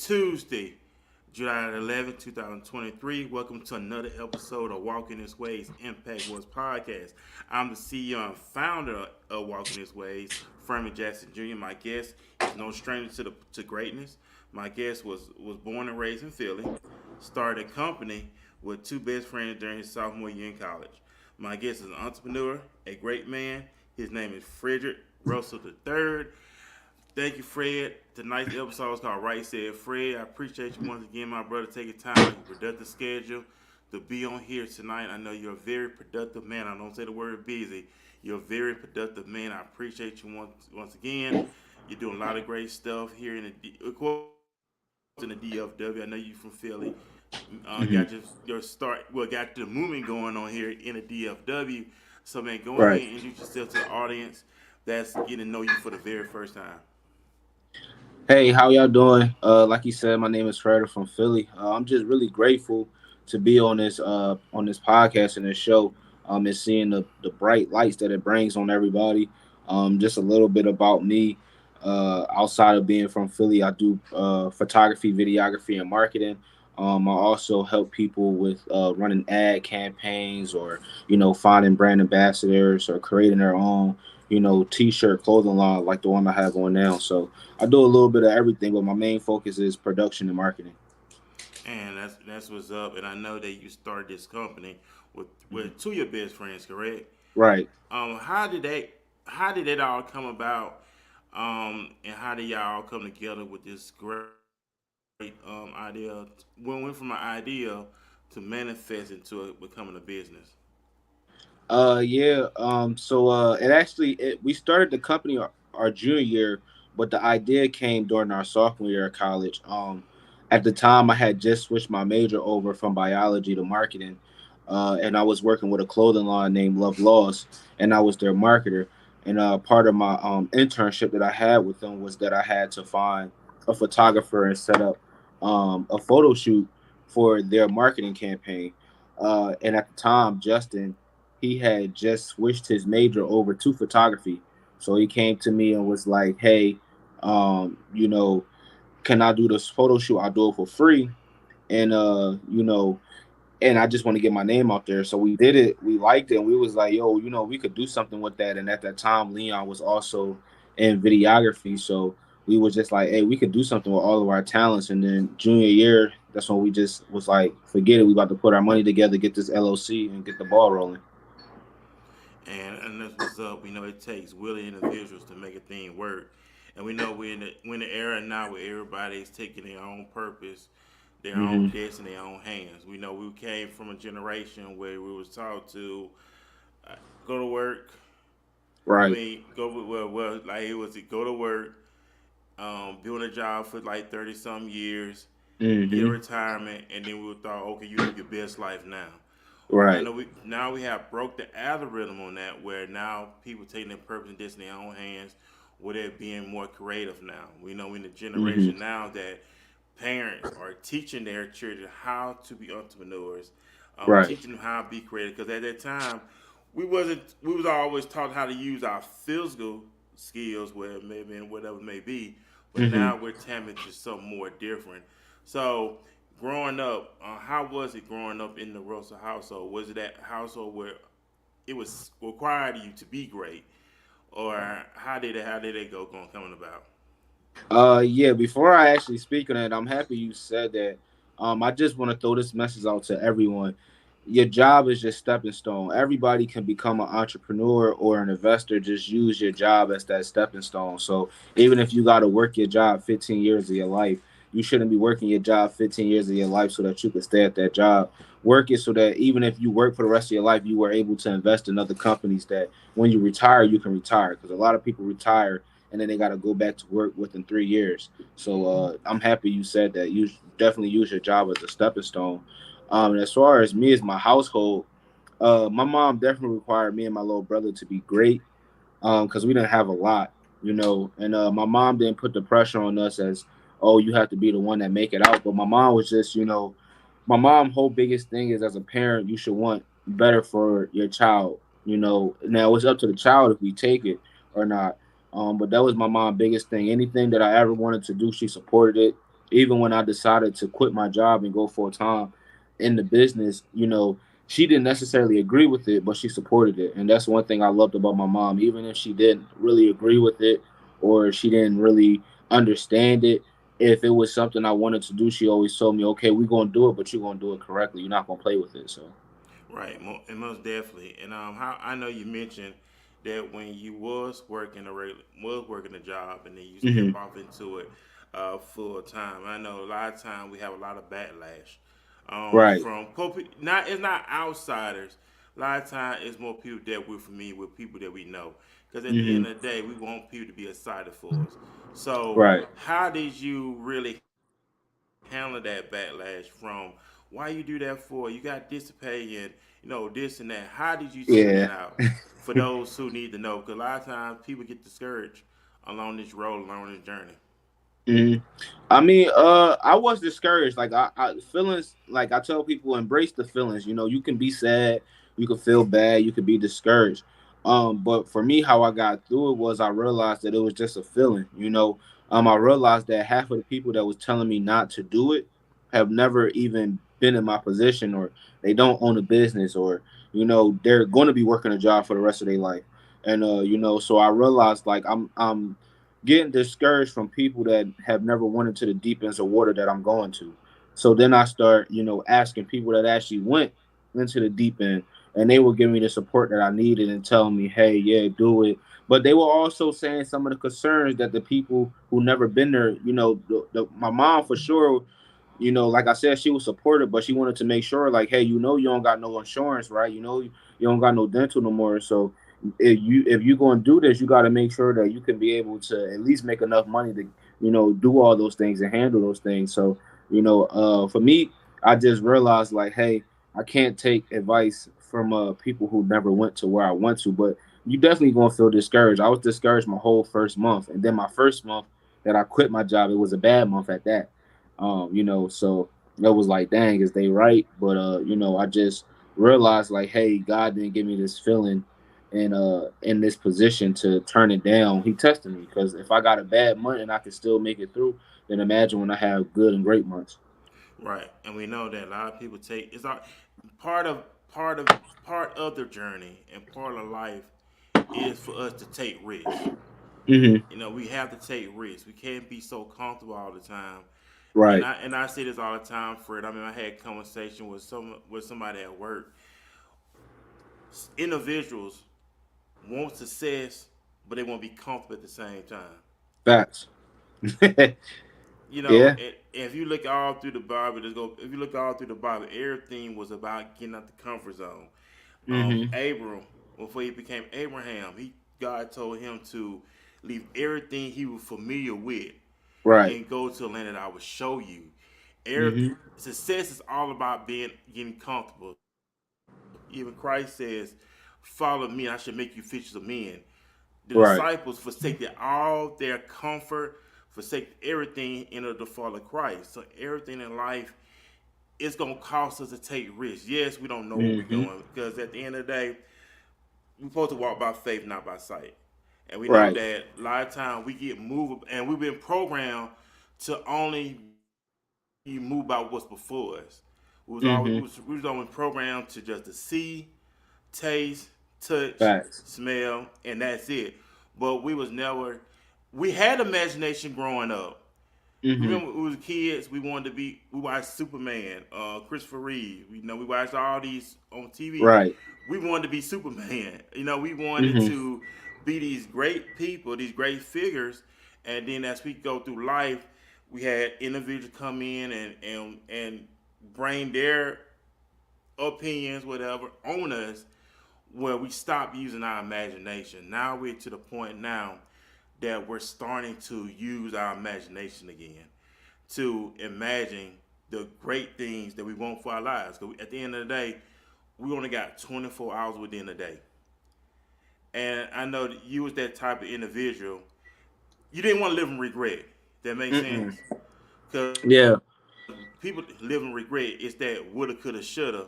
Tuesday, July 11th, 2023. Welcome to another episode of Walking His Ways Impact Wars podcast. I'm the CEO and founder of Walking His Ways, Furman Jackson Jr. My guest is no stranger to greatness. My guest was born and raised in Philly, started a company with two best friends during his sophomore year in college. My guest is an entrepreneur, a great man. His name is Frederick Russell the Third. Thank you, Fred. Tonight's episode is called Right Said Fred. I appreciate you once again, my brother, taking time out of your productive schedule to be on here tonight. I know you're a very productive man. I don't say the word busy. You're a very productive man. I appreciate you once again. You're doing a lot of great stuff here of course, in the DFW. I know you're from Philly. Hmm. Got your start. Well, got the movement going on here in the DFW. So, man, go ahead Right. and introduce yourself to the audience that's getting to know you for the very first time. Hey, how y'all doing? Like you said, my name is Frederick from Philly. I'm just really grateful to be on this podcast and this show. And seeing the bright lights that it brings on everybody. Just a little bit about me. Outside of being from Philly, I do photography, videography, and marketing. I also help people with running ad campaigns or finding brand ambassadors or creating their own t-shirt clothing line like the one I have on now. So I do a little bit of everything, but my main focus is production and marketing. And that's what's up. And I know that you started this company Mhm. with two of your best friends, correct? Right. How did it all come about? And how did y'all come together with this great idea? When went from an idea to manifest into it becoming a business. Yeah. We started the company our junior year, but the idea came during our sophomore year of college. At the time, I had just switched my major over from biology to marketing, and I was working with a clothing line named Love Laws, and I was their marketer. And part of my internship that I had with them was that I had to find a photographer and set up a photo shoot for their marketing campaign. And at the time, Justin, he had just switched his major over to photography. So he came to me and was like, "Hey, you know, can I do this photo shoot? I'll do it for free." And and I just want to get my name out there. So we did it. We liked it. And we was like, "Yo, we could do something with that." And at that time, Leon was also in videography, so we was just like, "Hey, we could do something with all of our talents." And then junior year, that's when we just was like, "Forget it. We about to put our money together, get this LLC, and get the ball rolling." And that's what's up. We know it takes willing individuals to make a thing work. And we know we're in the era now where everybody's taking their own purpose, their own Hmm. destiny, their own hands. We know we came from a generation where we was taught to uh, go to work. I Right. mean, like it was to go to work, be on a job for like 30 some years, get a Hmm. retirement, and then we thought, okay, you live your best life now. I Right. know we have broke the algorithm on that where now people taking their purpose and destiny in their own hands, where they're being more creative now. We know in the Hmm. generation now that parents are teaching their children how to be entrepreneurs, Right. teaching them how to be creative. Because at that time, we was always taught how to use our physical skills, where it may be and whatever it may be, but Hmm. now we're tapping into something more different. So growing up, how was it growing up in the Russell household? Was it that household where it was required of you to be great, or how did it go going coming about? Yeah. Before I actually speak on it, I'm happy you said that. I just want to throw this message out to everyone. Your job is your stepping stone. Everybody can become an entrepreneur or an investor. Just use your job as that stepping stone. So even if you got to work your job 15 years of your life, you shouldn't be working your job 15 years of your life so that you can stay at that job. Work it so that even if you work for the rest of your life, you were able to invest in other companies that when you retire, you can retire. Because a lot of people retire and then they got to go back to work within 3 years. So I'm happy you said that. You definitely use your job as a stepping stone. And as far as me as my household, my mom definitely required me and my little brother to be great because we didn't have a lot, and my mom didn't put the pressure on us as, oh, you have to be the one that make it out. But my mom was just, my mom whole biggest thing is as a parent, you should want better for your child. Now it's up to the child if we take it or not. But that was my mom's biggest thing. Anything that I ever wanted to do, she supported it. even when I decided to quit my job and go full time in the business, she didn't necessarily agree with it, but she supported it. And that's one thing I loved about my mom. Even if she didn't really agree with it or she didn't really understand it, if it was something I wanted to do, she always told me, okay, we're going to do it, but you're going to do it correctly. You're not going to play with it. So, Right, and most definitely. And how I know you mentioned that when you was working a job and then you hmm step off into it full time. I know a lot of time we have a lot of backlash right. from not it's not outsiders. A lot of time it's more people that we're familiar with, people that we know. Because at the hmm end of the day, we want people to be excited for us. So Right. how did you really handle that backlash from why you do that for? You got this to pay and this and that. How did you send that out Yeah. for those who need to know? Because a lot of times people get discouraged along this road, along this journey. hmm I mean, I was discouraged. Like I feelings. Like I tell people, embrace the feelings. You can be sad, you can feel bad, you could be discouraged. But for me, how I got through it was I realized that it was just a feeling. I realized that half of the people that was telling me not to do it have never even been in my position, or they don't own a business, or they're going to be working a job for the rest of their life. And so I realized like I'm getting discouraged from people that have never went into the deep ends of water that I'm going to. So then I start, asking people that actually went into the deep end, and they were giving me the support that I needed and telling me, hey, yeah, do it. But they were also saying some of the concerns that the people who never been there, my mom for sure, like I said, she was supportive, but she wanted to make sure, like, hey, you don't got no insurance, right? You don't got no dental no more. So if you going to do this, you got to make sure that you can be able to at least make enough money to do all those things and handle those things. So for me, I just realized like, hey, I can't take advice from people who never went to where I went to, but you definitely gonna feel discouraged. I was discouraged my whole first month, and then my first month that I quit my job, it was a bad month at that. So it was like, dang, is they right? But I just realized like, hey, God didn't give me this feeling and in this position to turn it down. He tested me because if I got a bad month and I can still make it through, then imagine when I have good and great months. Right, and we know that a lot of people take it's not part of part of part of the journey and part of life is for us to take risks. hmm We have to take risks. We can't be so comfortable all the time. And Right. I say this all the time, Fred. I mean, I had a conversation with somebody at work. Individuals want success, but they want to be comfortable at the same time. Facts. Yeah. If you look all through the Bible, if you look all through the Bible, everything was about getting out the comfort zone. hmm Abram, before he became Abraham, God told him to leave everything he was familiar with Right. and go to a land that I will show you. Every, hmm Success is all about getting comfortable. Even Christ says, "Follow me, I should make you fishers of men." The disciples Right. forsaken all their comfort, forsake everything in order to follow Christ. So everything in life is gonna cost us to take risks. Yes, we don't know where we're hmm going because at the end of the day, we're supposed to walk by faith, not by sight. And we know Right. that a lot of times we get moved, and we've been programmed to only be moved by what's before us. We was hmm always programmed to just to see, taste, touch, Facts. smell, and that's it. But we was never. We had imagination growing up. hmm Remember, when we was kids, we wanted to be. We watched Superman, Christopher Reeve. We watched all these on TV. Right. We wanted to be Superman. We wanted hmm to be these great people, these great figures. And then as we go through life, we had individuals come in and bring their opinions, whatever, on us, where we stop using our imagination. Now we're to the point now that we're starting to use our imagination again to imagine the great things that we want for our lives. Because at the end of the day, we only got 24 hours within the day. And I know that you was that type of individual. You didn't want to live in regret. That makes Mm-mm. sense. Because Yeah. people live in regret. It's that woulda, coulda, shoulda.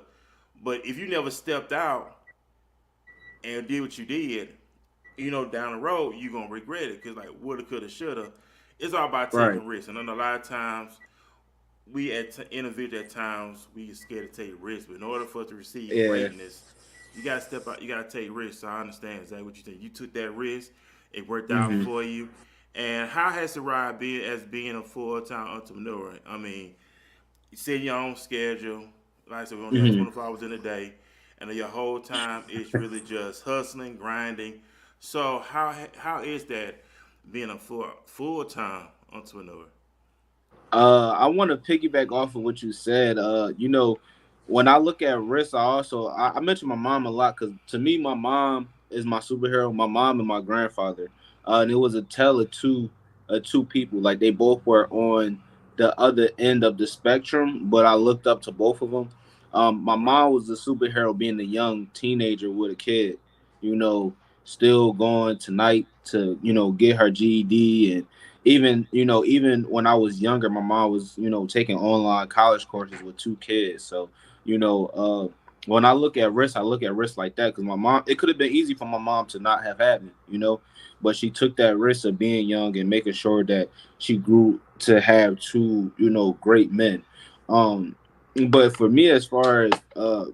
But if you never stepped out and did what you did, down the road you're gonna regret it because like woulda, coulda, shoulda. It's all about Right. taking risks, and then a lot of times we individuals at times we get scared to take risks, but in order for us to receive Yeah. greatness, you gotta step out. You gotta take risks. So I understand exactly what you think. You took that risk. It worked out Hmm. for you. And how has the ride been as being a full time entrepreneur? I mean, you set your own schedule. Like I said, we only have Hmm. 24 hours in a day, and your whole time is really just hustling, grinding. So how is that being a full time entrepreneur? I want to piggyback off of what you said. When I look at risk, I mention my mom a lot because to me, my mom is my superhero. My mom and my grandfather, and it was a tale of two people. Like they both were on the other end of the spectrum, but I looked up to both of them. My Right. mom was a superhero, being a young teenager with a kid. You know, still going tonight to get her GED, and even when I was younger, my mom was taking online college courses with two kids. So you know, when I look at risk like that because my mom. It could have been easy for my mom to not have had me, but she took that risk of being young and making sure that she grew to have two great men. Um, but for me, as far as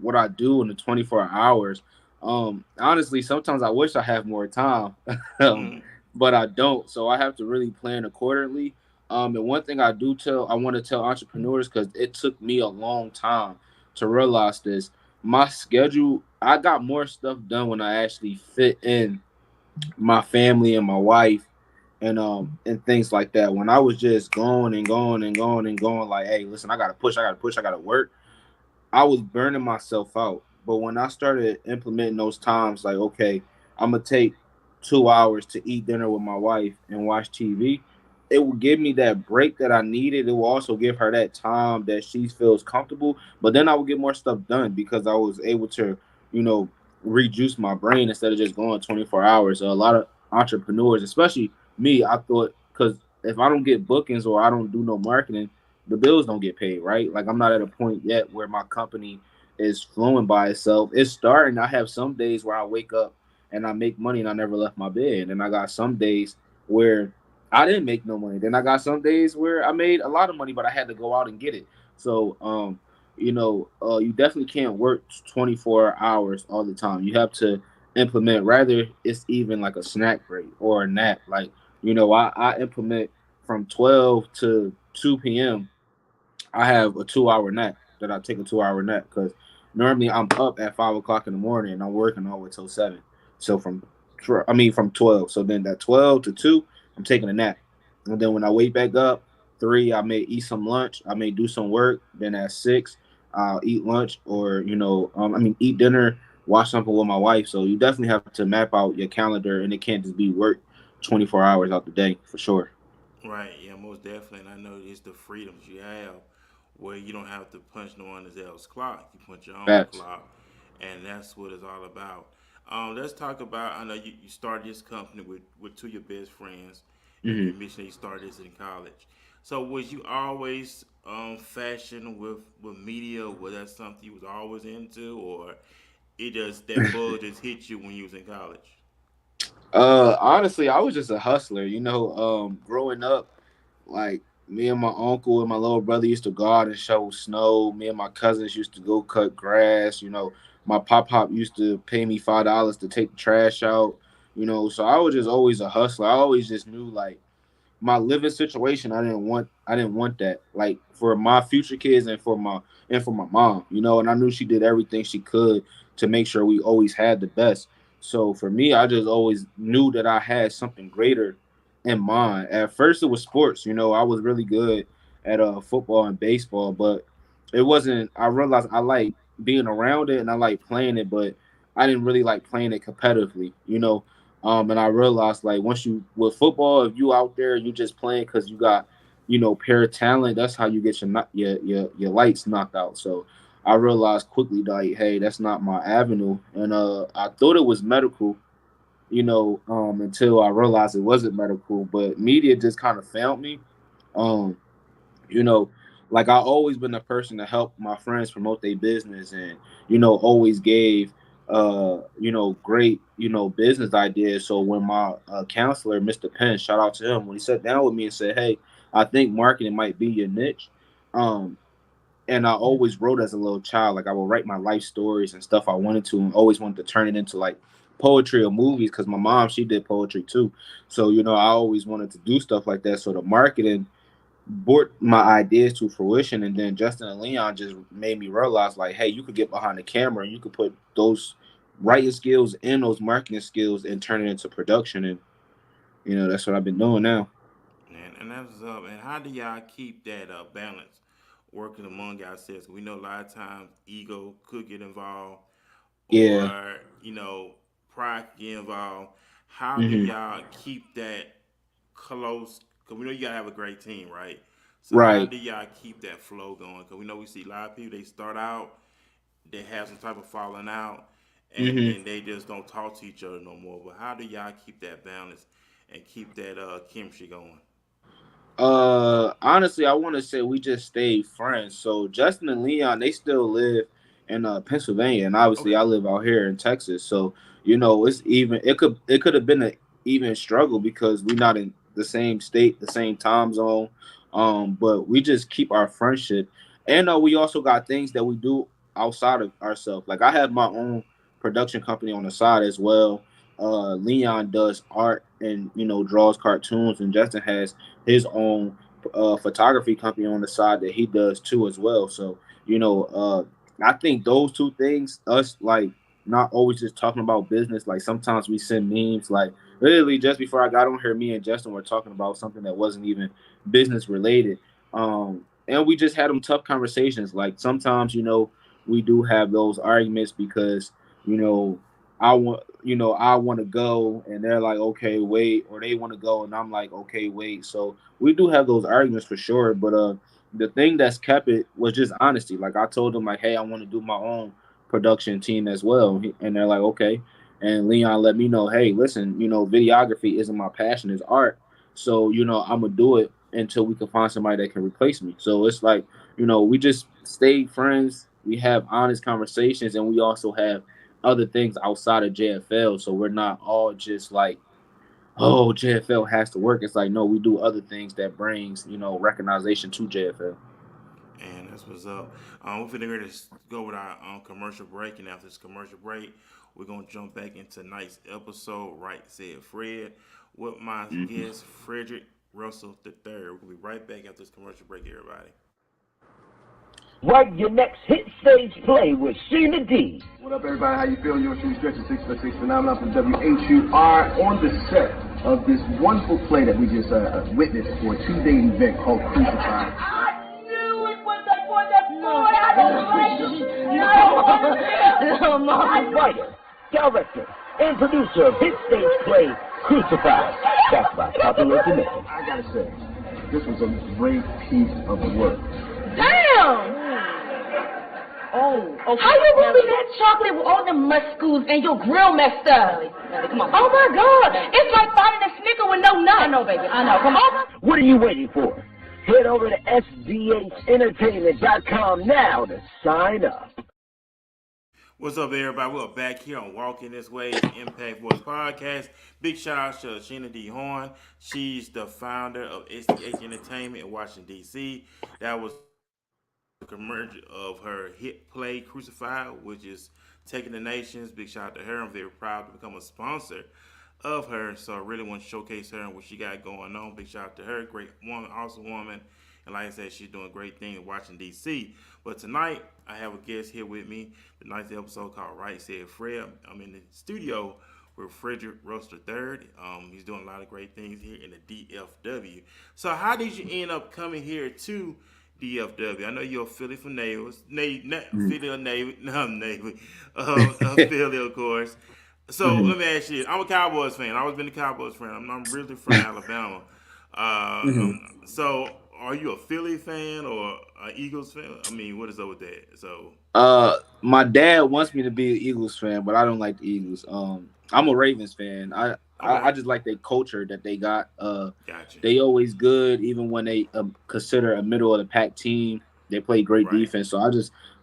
what I do in the 24 hours, honestly, sometimes I wish I have more time. um, Mm. but I don't. So I have to really plan accordingly. And one thing I want to tell entrepreneurs because it took me a long time to realize this. My schedule, I got more stuff done when I actually fit in my family and my wife and things like that. When I was just going and going and going and going, like, hey, listen, I gotta push, I gotta work. I was burning myself out. But when I started implementing those times, like, okay, I'm gonna take 2 hours to eat dinner with my wife and watch TV, it will give me that break that I needed. It will also give her that time that she feels comfortable. But then I will get more stuff done because I was able to, you know, rejuice my brain instead of just going 24 hours. So a lot of entrepreneurs, especially me, I thought because if I don't get bookings or I don't do no marketing, the bills don't get paid, right? Like I'm not at a Right. point yet where my company is flowing by itself. It's starting. I have some days where I wake up and I make money and I never left my bed. And I got some days where I didn't make no money. Then I got some days where I made a lot of money, but I had to go out and get it. So you definitely can't work 24 hours all the time. You have to implement rather it's even like a snack break or a nap. Like, I implement from 12 to 2 p.m. I have a 2 hour nap that I take a 2 hour nap because normally I'm up at 5 o'clock in the morning and I'm working all the way till 7. So from 12. So then that 12 to 2, I'm taking a nap. And then when I wake back up, 3, I may eat some lunch. I may do some work. Then at 6, I'll eat lunch or, eat dinner, watch something with my wife. So you definitely have to map out your calendar and it can't just be work 24 hours out the day for sure. Right, yeah, most definitely. And I know it's the freedoms you have where you don't have to punch no one else's clock. You punch your own Facts. clock. And that's what it's all about. Let's talk about, I know you started this company with two of your best friends, and Hmm. you mentioned you started this in college. So was you always fashion with media? Was that something you was always into, or it just that bug just hit you when you was in college? Honestly, I was just a hustler. Growing up, like me and my uncle and my little brother used to go out and shovel snow. Me and my cousins used to go cut grass. My pop used to pay me $5 to take the trash out. So I was just always a hustler. I always just knew like my living situation, I didn't want that like for my future kids and for my mom, and I knew she did everything she could to make sure we always had the best. So for me, I just always knew that I had something greater in mind. At first it was sports. I was really good at football and baseball, but it wasn't. I realized I like being around it and I like playing it, but I didn't really like playing it competitively. And I realized like once you with football, if you out there, you just playing because you got pure talent. That's how you get your lights knocked out. So I realized quickly like, hey, that's not my avenue. And I thought it was medical, until I realized it wasn't medical. But media just kind of found me. Um, you know like I always been the person to help my friends promote their business and always gave great business ideas. So when my counselor, Mr. Penn, shout out to him, when he sat down with me and said, hey, I think marketing might be your niche, Um, and I always wrote as a little child. Like I would write my life stories and stuff I wanted to, and always wanted to turn it into like poetry or movies. Because my mom, she did poetry too. So I always wanted to do stuff like that. So the marketing brought my ideas to fruition, and then Justin and Leon just made me realize, like, hey, you could get behind the camera and you could put those writing skills and those marketing skills and turn it into production. And that's what I've been doing now. And that's up. And how do y'all keep that balance working among yourselves? We know a lot of times ego could get involved, Yeah. or pride can get involved. How do Hmm. y'all keep that close? Because we know you gotta have a great team, right? So how Right. do y'all keep that flow going? Because we know we see a lot of people, they start out, they have some type of falling out, and Hmm. then they just don't talk to each other no more. But how do y'all keep that balance and keep that chemistry going? Honestly, I want to say we just stayed friends. So Justin and Leon, they still live in Pennsylvania, and obviously Okay. I live out here in Texas. So it's even. It could have been an even struggle because we're not in the same state, the same time zone. But we just keep our friendship, and we also got things that we do outside of ourselves. Like I have my own production company on the side as well. Leon does art and draws cartoons, and Justin has his own photography company on the side that he does too as well. So I think those two things, us like not always just talking about business. Like sometimes we send memes. Like literally just before I got on here, me and Justin were talking about something that wasn't even business related. And we just had them tough conversations. Like sometimes we do have those arguments because you know I want to go and they're like, okay, wait, or they want to go and I'm like, okay, wait. So we do have those arguments for sure, but the thing that's kept it was just honesty. Like I told them, like, hey, I want to do my own production team as well, and they're like, okay. And Leon let me know, hey, listen, videography isn't my passion, it's art. So I'm gonna do it until we can find somebody that can replace me. So it's like we just stay friends. We have honest conversations, and we also have other things outside of JFL. So we're not all just like, oh, JFL has to work. It's like, no, we do other things that brings, recognition to JFL. And that's what's up. We're finna ready to go with our commercial break, and after this commercial break, we're gonna jump back into tonight's episode. Right, said Fred, with my Mm-hmm. guest Frederick Russell the Third. We're gonna be right back after this commercial break, everybody. Write your next hit stage play with Sheena D. What up, everybody? How you feeling? Yours truly, Stretcher 6 Phenomenon from WHUR on the set of this wonderful play that we just witnessed for a two-day event called Crucified. I knew it was a for the boy. I don't like it. No, Mom. Writer, director, and producer of hit stage play Crucified. That's by popular submission. I gotta say, this was a great piece of work. Damn! How you moving that chocolate with all the muscles and your grill messed up? Come on. Oh my God! It's like finding a Snicker with no nuts. I know, baby. I know. Come on. What are you waiting for? Head over to sdhentertainment.com now to sign up. What's up, everybody? We're back here on Walking This Way's Impact Voice Podcast. Big shout out to Sheena D. Horn. She's the founder of SDH Entertainment in Washington, D.C. That was a commercial of her hit play Crucified, which is taking the nations. Big shout out to her. I'm very proud to become a sponsor of her. So I really want to showcase her and what she got going on. Big shout out to her. Great woman, awesome woman. And like I said, she's doing great things in Washington, D.C. But tonight, I have a guest here with me. Tonight's episode called Right Said Fred. I'm in the studio with Frederick Russell III. He's doing a lot of great things here in the DFW. So how did you end up coming here to DFW? I know you're a Philly from Navy, Philly or Navy, no, Navy, Philly, of course. So Mm-hmm. let me ask you. I'm a Cowboys fan. I always been a Cowboys fan. I'm really from Alabama. Mm-hmm. So are you a Philly fan or an Eagles fan? I mean, what is up with that? So My dad wants me to be an Eagles fan, but I don't like the Eagles. I'm a Ravens fan. I okay, just like their culture that they got. gotcha. They always good, even when they consider a middle of the pack team. They play great Right. defense. So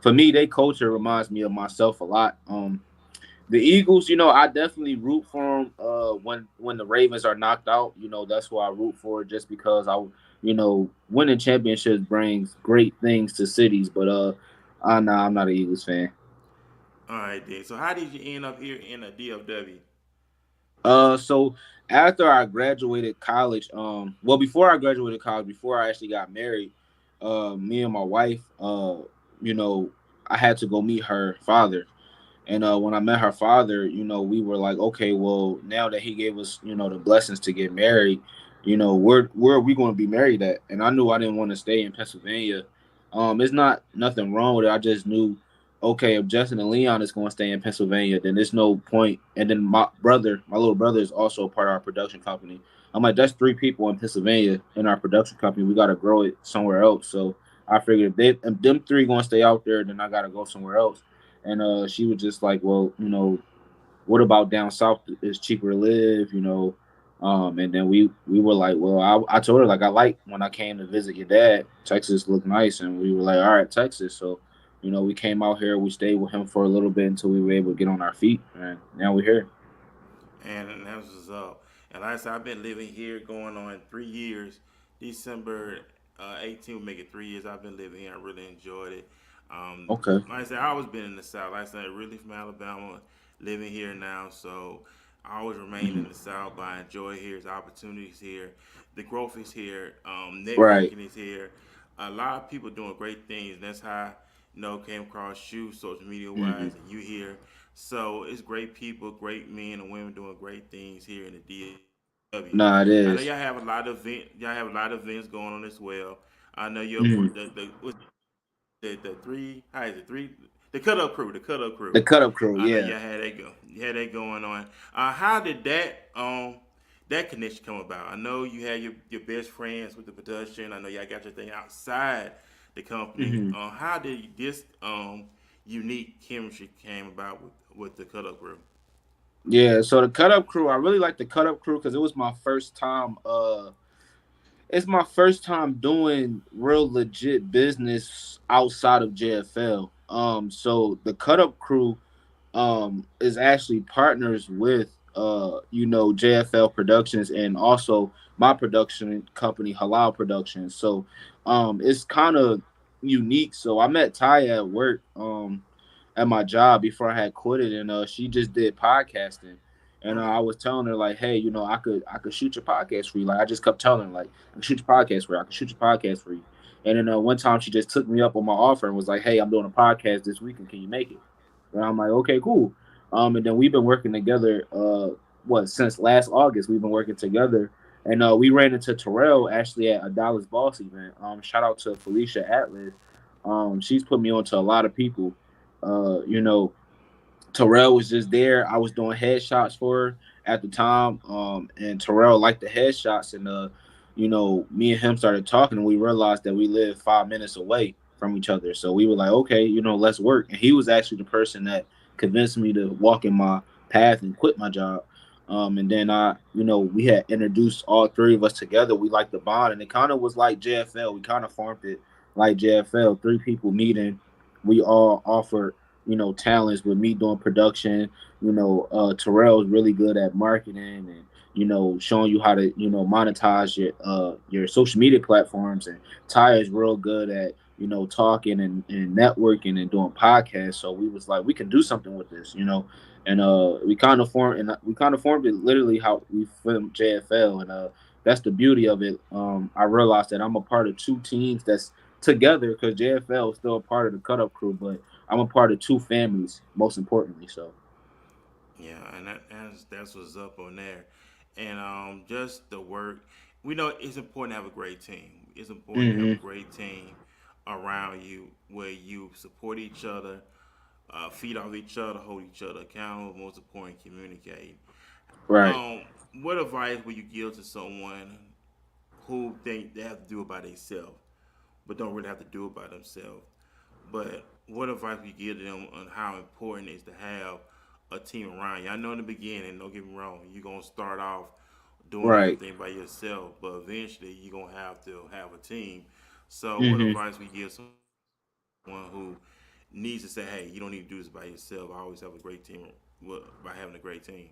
for me, their culture reminds me of myself a lot. The Eagles, I definitely root for them. When the Ravens are knocked out, that's who I root for, just because winning championships brings great things to cities. But nah, I'm not a Eagles fan. All right, then. So how did you end up here in the DFW? So after I graduated college, well, before I graduated college, before I actually got married, me and my wife, you know, I had to go meet her father. And when I met her father, we were like, okay, well, now that he gave us, the blessings to get married, where are we going to be married at? And I knew I didn't want to stay in Pennsylvania. It's not nothing wrong with it. I just knew, okay, if Justin and Leon is going to stay in Pennsylvania, then there's no point. And then my little brother, is also part of our production company. I'm like, that's three people in Pennsylvania in our production company. We got to grow it somewhere else. So I figured if them three going to stay out there, then I got to go somewhere else. And she was just like, well, what about down south? It's cheaper to live, and then we were like, well, I told her, like, I like when I came to visit your dad. Texas looked nice, and we were like, all right, Texas. So, we came out here. We stayed with him for a little bit until we were able to get on our feet, and now we're here. And that was what's up. And like I said, I've been living here going on 3 years. December 18th will make it 3 years. I've been living here. I really enjoyed it. Okay. Like I said, I always been in the South. Like I said, really from Alabama, living here now. So I always remain Mhm. in the South, but I enjoy here. The opportunities here. The growth is here. Right. Networking is here. A lot of people doing great things. And that's how came across you social media Hmm. wise, and you here. So it's great people, great men and women doing great things here in the DFW. Nah, it I know y'all is. have a lot of y'all have a lot of events going on as well. I know you're Hmm. the three, how is it, three, the cut up crew, the cut up crew. The cut up crew, I know yeah. y'all had that go, you had that going on. How did that connection come about? I know you had your best friends with the production. I know y'all got your thing outside the company. Hmm. How did this unique chemistry came about with the cut up crew? Yeah. So the cut up crew, I really like the cut up crew because it was my first time. It's my first time doing real legit business outside of JFL. So the cut up crew is actually partners with JFL Productions and also my production company Halal Productions. So it's kind of unique. So I met Ty at work at my job before I had quit it, and she just did podcasting. And Okay. I was telling her like, hey, I could shoot your podcast for you. Like I just kept telling her like, I can shoot your podcast for you. I can shoot your podcast for you. And then one time she just took me up on my offer and was like, hey, I'm doing a podcast this weekend. Can you make it? And I'm like, okay, cool. And then we've been working together. Since last August we've been working together, and we ran into Terrell actually at a Dallas Boss event. Shout out to Felicia Atlas. She's put me on to a lot of people. Uh, you know, Terrell was just there. I was doing headshots for her at the time, and Terrell liked the headshots, and me and him started talking, and we realized that we lived 5 minutes away from each other. So we were like, okay, let's work. And he was actually the person that convinced me to walk in my path and quit my job. And then we had introduced all three of us together. We liked the bond, and it kind of was like JFL. We kind of formed it like JFL. Three people meeting. We all offered talents with me doing production. Terrell is really good at marketing and showing you how to monetize your social media platforms, and Ty is real good at talking and networking and doing podcasts. So we was like, we can do something with this, and we kind of formed it literally how we filmed JFL, and that's the beauty of it. I realized that I'm a part of two teams that's together because JFL is still a part of the cut up crew, but I'm a part of two families, most importantly. So. Yeah, and that's what's up on there. And just the work. We know it's important to have a great team. It's important to have a Hmm. great team around you where you support each other, feed off each other, hold each other accountable. Most important, communicate. Right. Um, what advice would you give to someone who think they have to do it by themselves, but don't really have to do it by themselves? But what advice would you give them on how important it is to have a team around you? I know in the beginning, don't get me wrong, you're gonna start off doing Right. everything by yourself, but eventually you're gonna have to have a team. So, what Hmm. advice would you give someone who needs to say, "Hey, you don't need to do this by yourself. I always have a great team by having a great team."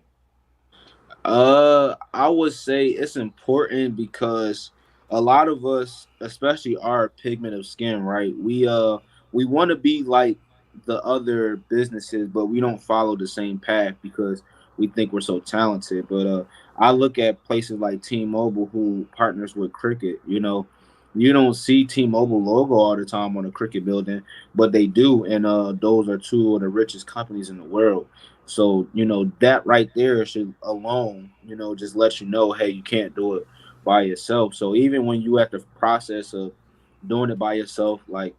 I would say it's important because a lot of us, especially our pigment of skin, right? We want to be like the other businesses, but we don't follow the same path because we think we're so talented. But I look at places like T-Mobile who partners with Cricket. You don't see T-Mobile logo all the time on a Cricket building, but they do, and those are two of the richest companies in the world. So that right there should alone, just let you know, hey, you can't do it by yourself. So even when you at the process of doing it by yourself, like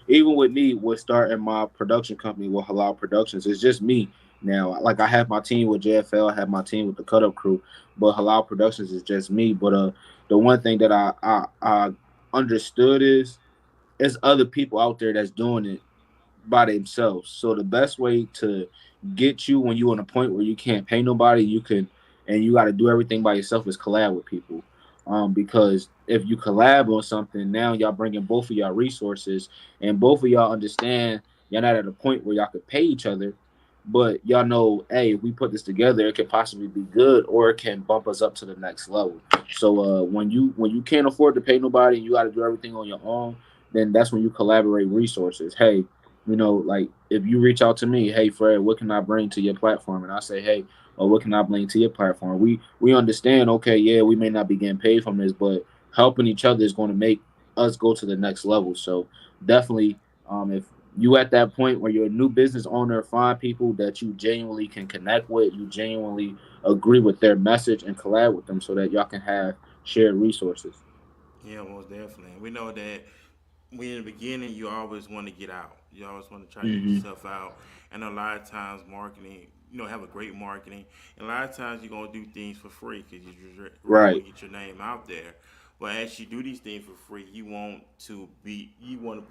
even with me, with starting my production company with Halal Productions, it's just me now. Like I have my team with JFL, I have my team with the Cut Up Crew, but Halal Productions is just me. But the one thing that I understood is there's other people out there that's doing it by themselves. So the best way to get you when you're on a point where you can't pay nobody, and you got to do everything by yourself is collab with people. Because if you collab on something, now y'all bringing both of y'all resources, and both of y'all understand y'all not at a point where y'all could pay each other, but y'all know, hey, if we put this together, it could possibly be good or it can bump us up to the next level. So when you can't afford to pay nobody and you got to do everything on your own, then that's when you collaborate resources. Hey, like if you reach out to me, hey Fred, what can I bring to your platform? And I say, hey, or what can I bring to your platform? We understand, okay, yeah, we may not be getting paid from this, but helping each other is going to make us go to the next level. So definitely, if you at that point where you're a new business owner, find people that you genuinely can connect with, you genuinely agree with their message and collab with them so that y'all can have shared resources. Yeah, most definitely. We know that when in the beginning, you always want to get out. You always want to try to get Hmm. yourself out. And a lot of times, marketing, have a great marketing. And a lot of times, you're going to do things for free because you just really want Right. to get your name out there. But as you do these things for free, you want to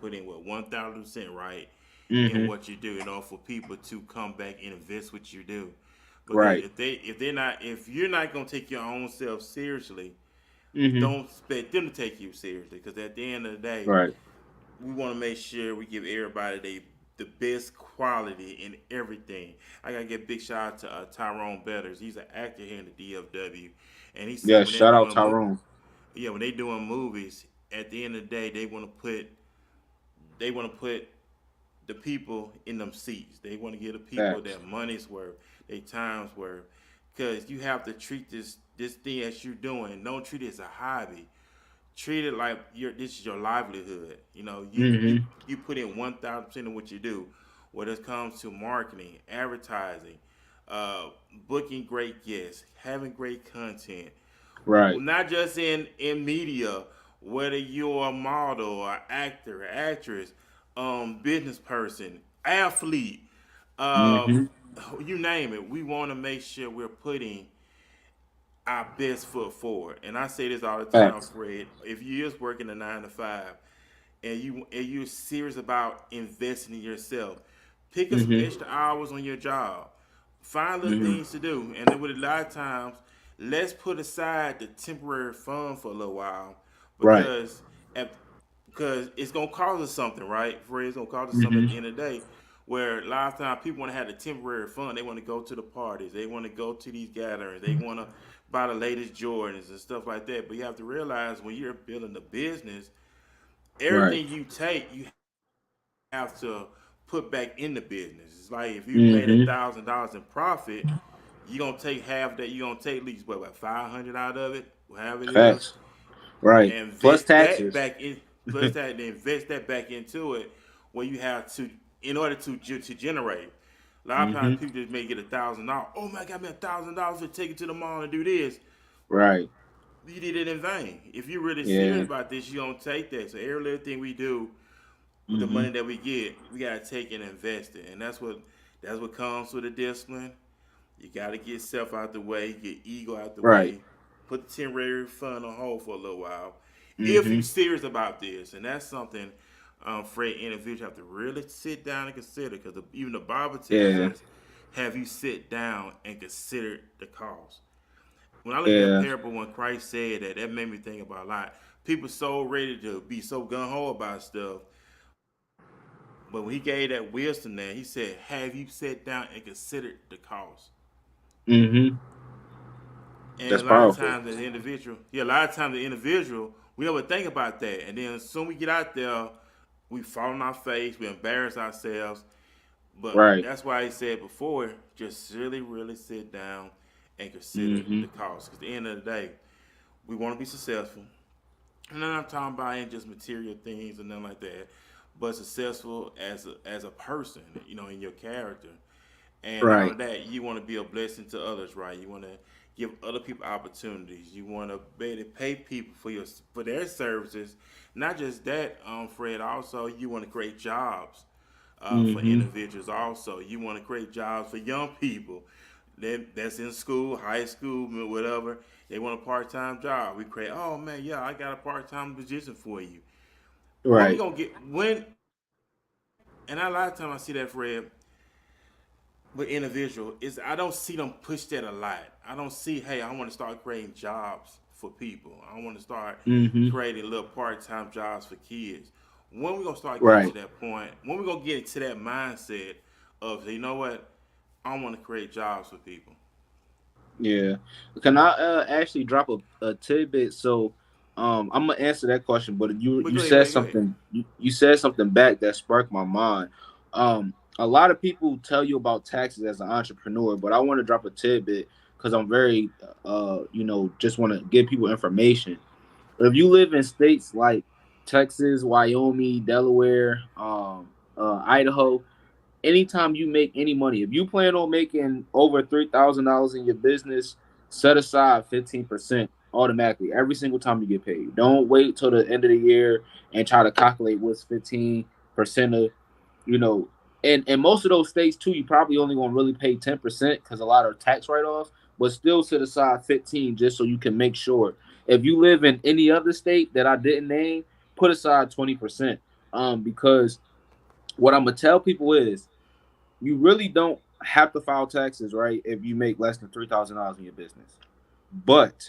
put in what 1,000% right in Hmm. what you do, for people to come back and invest what you do. Because Right. if you're not gonna take your own self seriously, Hmm. don't expect them to take you seriously. Because at the end of the day, Right. we want to make sure we give everybody the best quality in everything. I gotta give a big shout out to Tyrone Betters. He's an actor here in the DFW, and he said Yeah. when they're Shout out doing Tyrone. yeah, when they doing movies, at the end of the day, they want to put the people in them seats. They want to give the people Facts. their money's worth, their time's worth, because you have to treat this thing as you're doing. Don't treat it as a hobby. Treat it like this is your livelihood. Hmm. You put in 1,000% of what you do, whether it comes to marketing, advertising, uh, booking great guests, having great content, Right. not just in media, whether you're a model or actor, actress, business person, athlete, uh, Hmm. you name it. We want to make sure we're putting our best foot forward. And I say this all the time, Facts. Fred. If you is working a 9 to 5 and you're serious about investing in yourself, pick up some Hmm. extra hours on your job. Find little Hmm. things to do. And then with a lot of times, let's put aside the temporary fun for a little while Right. because at, because it's gonna cost us something, right? Fred, it's gonna cost us something at Hmm. the end of the day. Where a lot of times people want to have the temporary fun. They want to go to the parties. They want to go to these gatherings. They want to buy the latest Jordans and stuff like that. But you have to realize when you're building a business, Right. everything you take, you have to put back in the business. It's like if you made a Hmm. thousand dollars in profit, you're gonna take half that. You're gonna take at least what 500 out of it, however it is, Facts. Right. and Plus invest that taxes. back in. Plus that, and invest that back into it, where you have to, in order to generate. A lot of times Hmm. people just may get $1,000. Oh my God, me $1,000 to take it to the mall and do this. Right. You did it in vain. If you're really serious Yeah. about this, you don't take that. So every little thing we do with the Hmm. money that we get, we gotta take and invest it, and that's what comes with the discipline. You gotta get self out the way, get ego out the Right. way, put the temporary fun on hold for a little while. If you Hmm. serious about this, and that's something Fred individuals have to really sit down and consider, because even the Bible tells Yeah. us, "Have you sit down and considered the cost?" When I look at that Yeah. parable, when Christ said that, that made me think about a lot. People so ready to be so gun ho about stuff, but when he gave that wisdom there, he said, "Have you sat down and considered the cost?" Hmm. And That's a lot of powerful. times, the individual, we We never think about that. And then as soon we get out there, we fall on our face, we embarrass ourselves. But Right. that's why he said before, just really, really sit down and consider Mm-hmm. the cost. Because at the end of the day, we want to be successful. And I'm not talking about ain't just material things and nothing like that, but successful as a person, in your character. And not Right. only that, you want to be a blessing to others, right? You want to give other people opportunities. You want to be able to pay people for their services. Not just that, Fred. Also, you want to create jobs for Mm-hmm. individuals. Also, you want to create jobs for young people that's in school, high school, whatever. They want a part-time job. We create. Oh man, yeah, I got a part-time position for you. When we Right. gonna get when? And a lot of time I see that, Fred, with individual is I don't see them push that a lot. I don't see, hey, I want to start creating jobs for people. I want to start Mm-hmm. creating little part-time jobs for kids. When we gonna start getting to Right. that point? When we gonna get into that mindset of, you know what, I want to create jobs for people. Yeah. Can I actually drop a tidbit? So, I'm gonna answer that question, but you But you go ahead, said wait, go ahead. something. You said something back that sparked my mind. A lot of people tell you about taxes as an entrepreneur, but I want to drop a tidbit because I'm very, just want to give people information. If you live in states like Texas, Wyoming, Delaware, Idaho, anytime you make any money, if you plan on making over $3,000 in your business, set aside 15% automatically every single time you get paid. Don't wait till the end of the year and try to calculate what's 15% of, you know, and most of those states too, you probably only gonna really pay 10% because a lot of tax write-offs, but still set aside 15 just so you can make sure. If you live in any other state that I didn't name, put aside 20%. Because what I'm gonna tell people is you really don't have to file taxes, right? If you make less than $3,000 in your business. But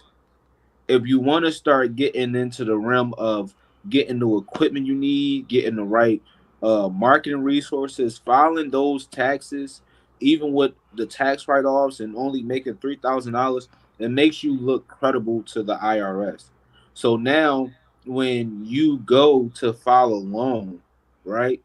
if you want to start getting into the realm of getting the equipment you need, getting the right marketing resources, filing those taxes, even with the tax write offs and only making $3,000, it makes you look credible to the IRS. So now, when you go to file a loan, right?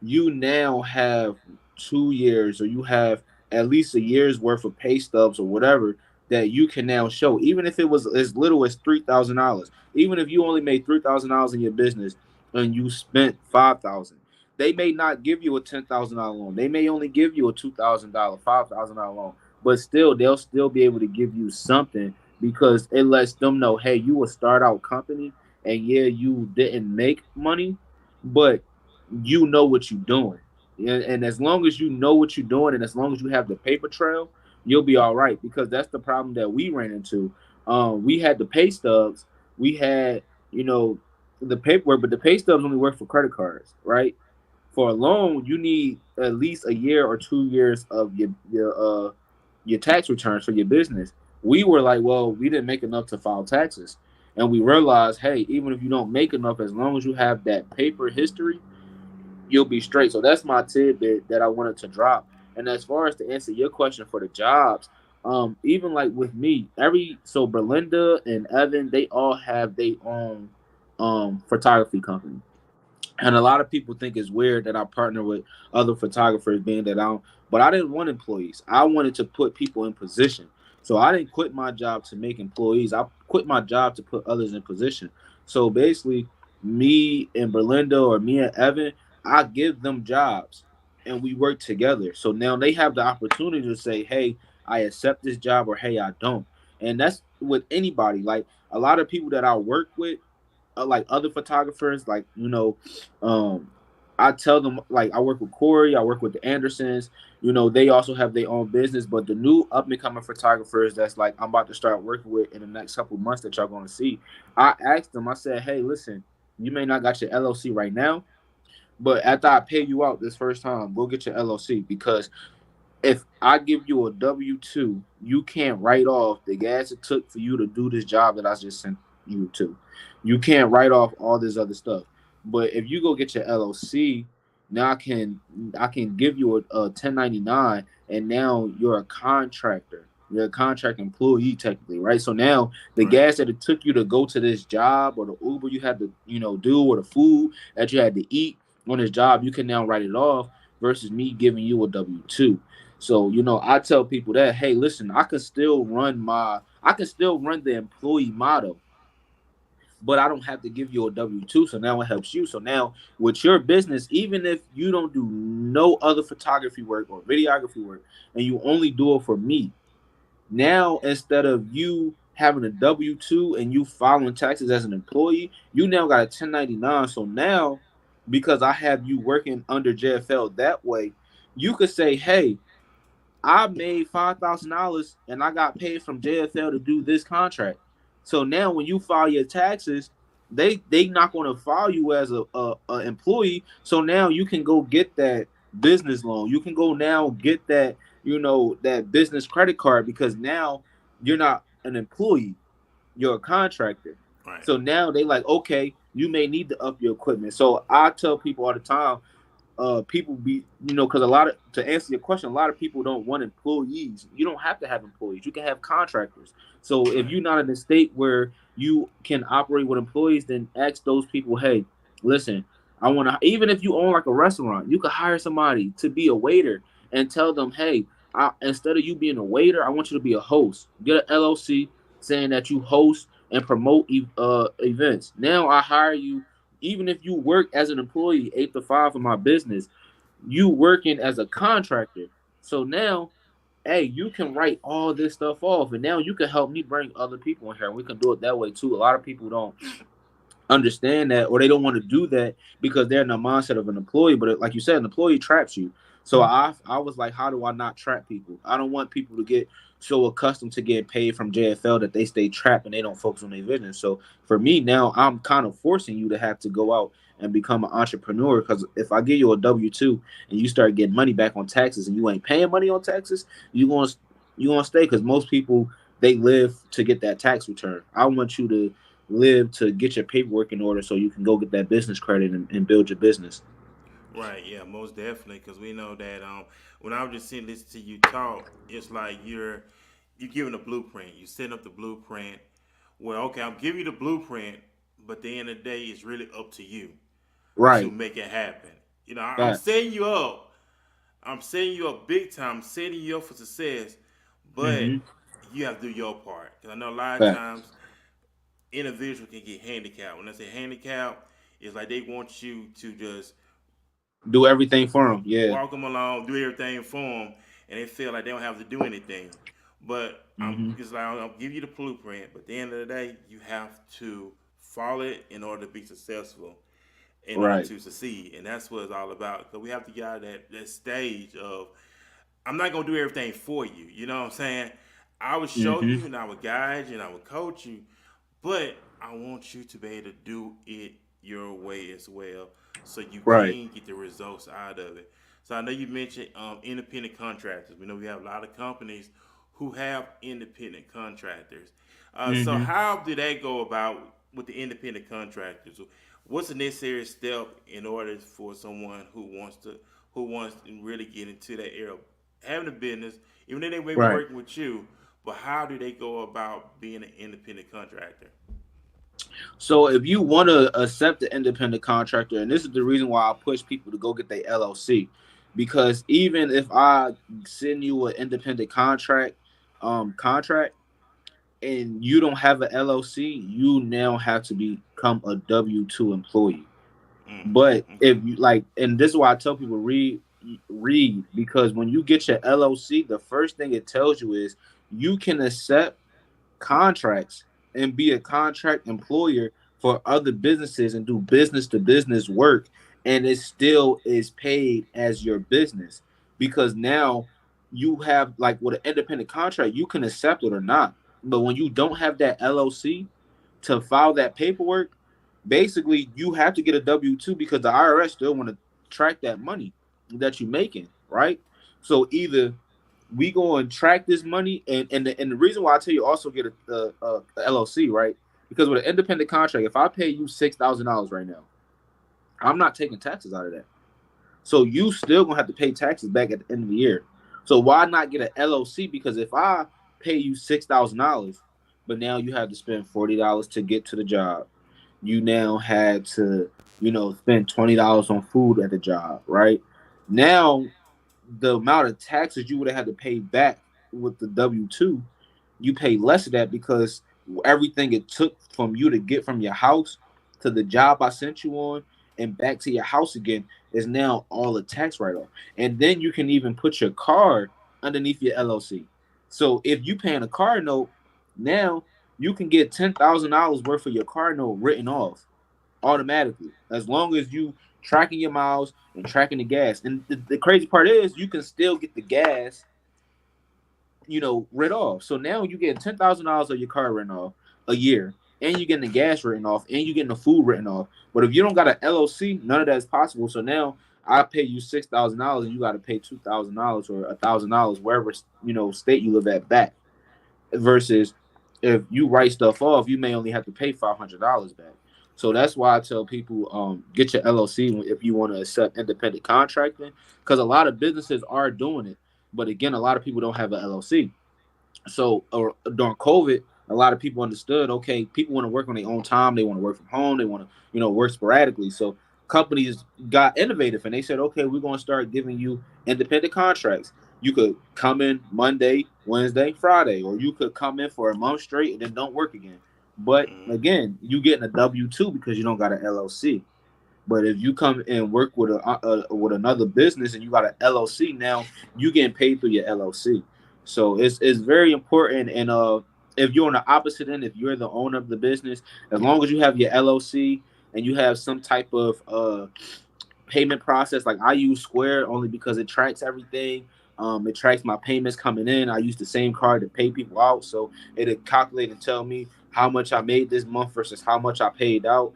You now have 2 years or you have at least a year's worth of pay stubs or whatever that you can now show, even if it was as little as $3,000. Even if you only made $3,000 in your business and you spent 5,000, they may not give you a $10,000 loan. They may only give you a $2,000, $5,000 loan, but still, they'll still be able to give you something because it lets them know, hey, you a start out company, and yeah, you didn't make money, but you know what you're doing. And as long as you know what you're doing and as long as you have the paper trail, you'll be all right. Because that's the problem that we ran into. We had the pay stubs, we had, you know, the paperwork, but the pay stubs only work for credit cards, right? For a loan, you need at least a year or 2 years of your tax returns for your business. We were like, well, we didn't make enough to file taxes. And we realized, hey, even if you don't make enough, as long as you have that paper history, you'll be straight. So that's my tidbit that I wanted to drop. And as far as to answer your question for the jobs, even like with me, Berlinda and Evan, they all have their own photography company. And a lot of people think it's weird that I partner with other photographers, being that I don't. But I didn't want employees. I wanted to put people in position. So I didn't quit my job to make employees. I quit my job to put others in position. So basically, me and Berlinda or me and Evan, I give them jobs and we work together. So now they have the opportunity to say, hey, I accept this job, or hey, I don't. And that's with anybody. Like a lot of people that I work with, like other photographers, like um, I tell them, like, I work with Corey, I work with the Andersons. They also have their own business, but the new up and coming photographers that's like I'm about to start working with in the next couple of months that y'all gonna see. I asked them, I said, hey, listen, you may not got your LLC right now, but after I pay you out this first time, go get your LLC, because if I give you a W-2, you can't write off the gas it took for you to do this job that I just sent you to. You can't write off all this other stuff. But if you go get your LLC, now I can give you a 1099, and now you're a contractor. You're a contract employee technically, right? So now the Right. gas that it took you to go to this job, or the Uber you had to, do, or the food that you had to eat on this job, you can now write it off versus me giving you a W-2. So, I tell people that, hey, listen, I can still run the employee model, but I don't have to give you a W-2. So now it helps you. So now with your business, even if you don't do no other photography work or videography work, and you only do it for me, now instead of you having a W-2 and you filing taxes as an employee, you now got a 1099. So now, because I have you working under JFL that way, you could say, hey, I made $5,000 and I got paid from JFL to do this contract. So now when you file your taxes, they not going to file you as a employee. So now you can go get that business loan. You can go now get that, that business credit card, because now you're not an employee, you're a contractor. Right. So now they like, okay, you may need to up your equipment. So I tell people all the time, people be, because to answer your question, a lot of people don't want employees. You don't have to have employees, you can have contractors. So if Right. you're not in a state where you can operate with employees, then ask those people, hey, listen, I want to, even if you own like a restaurant, you could hire somebody to be a waiter and tell them, hey, instead of you being a waiter, I want you to be a host. Get an LLC saying that you host and promote events. Now I hire you. Even if you work as an employee 8 to 5 for my business, you working as a contractor. So now, hey, you can write all this stuff off, and now you can help me bring other people in here, and we can do it that way too. A lot of people don't understand that, or they don't want to do that because they're in the mindset of an employee. But like you said, an employee traps you. So I was like, how do I not trap people? I don't want people to get so accustomed to getting paid from JFL that they stay trapped and they don't focus on their vision. So for me now, I'm kind of forcing you to have to go out and become an entrepreneur, because if I give you a W-2 and you start getting money back on taxes and you ain't paying money on taxes, you gonna stay, because most people, they live to get that tax return. I want you to live to get your paperwork in order so you can go get that business credit and build your business. Right, yeah, most definitely, because we know that when I was just sitting listening to you talk, it's like you're giving a blueprint. You setting up the blueprint. Well, okay, I'm giving you the blueprint, but at the end of the day, it's really up to you to Right. make it happen. I'm Facts. setting you up. I'm setting you up big time. I'm setting you up for success, but Mm-hmm. you have to do your part. Because I know a lot of Facts. times individuals can get handicapped. When I say handicapped, it's like they want you to just Do everything for them. Yeah. walk them along, do everything for them, and they feel like they don't have to do anything. But I'm Mm-hmm. just like, I'll give you the blueprint, but at the end of the day, you have to follow it in order to be successful, in order Right. to succeed, and that's what it's all about. Because we have to get out of that stage of I'm not gonna do everything for you. You know what I'm saying? I would show Mm-hmm. you, and I would guide you, and I would coach you, but I want you to be able to do it your way as well, so you Right. can get the results out of it. So I know you mentioned independent contractors. We know we have a lot of companies who have independent contractors. So Mm-hmm. how do they go about with the independent contractors? What's the necessary step in order for someone who wants to really get into that area, of having a business, even though they may be Right. working with you, but how do they go about being an independent contractor? So if you want to accept the independent contractor, and this is the reason why I push people to go get their LLC, because even if I send you an independent contract, and you don't have an LLC, you now have to become a W-2 employee. Mm, But okay. if you like, and this is why I tell people, read, because when you get your LLC, the first thing it tells you is you can accept contracts and be a contract employer for other businesses and do business to business work, and it still is paid as your business, because now you have, like, with an independent contract, you can accept it or not. But when you don't have that LLC to file that paperwork, basically you have to get a W-2, because the IRS still want to track that money that you're making, right? So either we go and track this money, and the reason why I tell you also get a LLC, right? Because with an independent contract, if I pay you $6,000 right now, I'm not taking taxes out of that. So you still gonna have to pay taxes back at the end of the year. So why not get an LLC? Because if I pay you $6,000, but now you have to spend $40 to get to the job. You now had to, spend $20 on food at the job, right? Now the amount of taxes you would have had to pay back with the W-2, you pay less of that because everything it took from you to get from your house to the job I sent you on and back to your house again is now all a tax write-off. And then you can even put your car underneath your LLC. So if you paying a car note, now you can get $10,000 worth of your car note written off automatically as long as you tracking your miles and tracking the gas. And the crazy part is you can still get the gas, written off. So now you get $10,000 of your car written off a year, and you're getting the gas written off, and you're getting the food written off. But if you don't got an LLC, none of that is possible. So now I pay you $6,000, and you got to pay $2,000 or $1,000 wherever state you live at back. Versus if you write stuff off, you may only have to pay $500 back. So that's why I tell people, get your LLC if you want to accept independent contracting, because a lot of businesses are doing it. But again, a lot of people don't have an LLC. So during COVID, a lot of people understood, okay, people want to work on their own time. They want to work from home. They want to, work sporadically. So companies got innovative and they said, okay, we're going to start giving you independent contracts. You could come in Monday, Wednesday, Friday, or you could come in for a month straight and then don't work again. But again, you getting a W-2 because you don't got an LLC. But if you come and work with with another business and you got an LLC, now you getting paid through your LLC. So it's very important. And if you're on the opposite end, if you're the owner of the business, as long as you have your LLC and you have some type of payment process, like I use Square only because it tracks everything. It tracks my payments coming in. I use the same card to pay people out, so it'll calculate and tell me how much I made this month versus how much I paid out.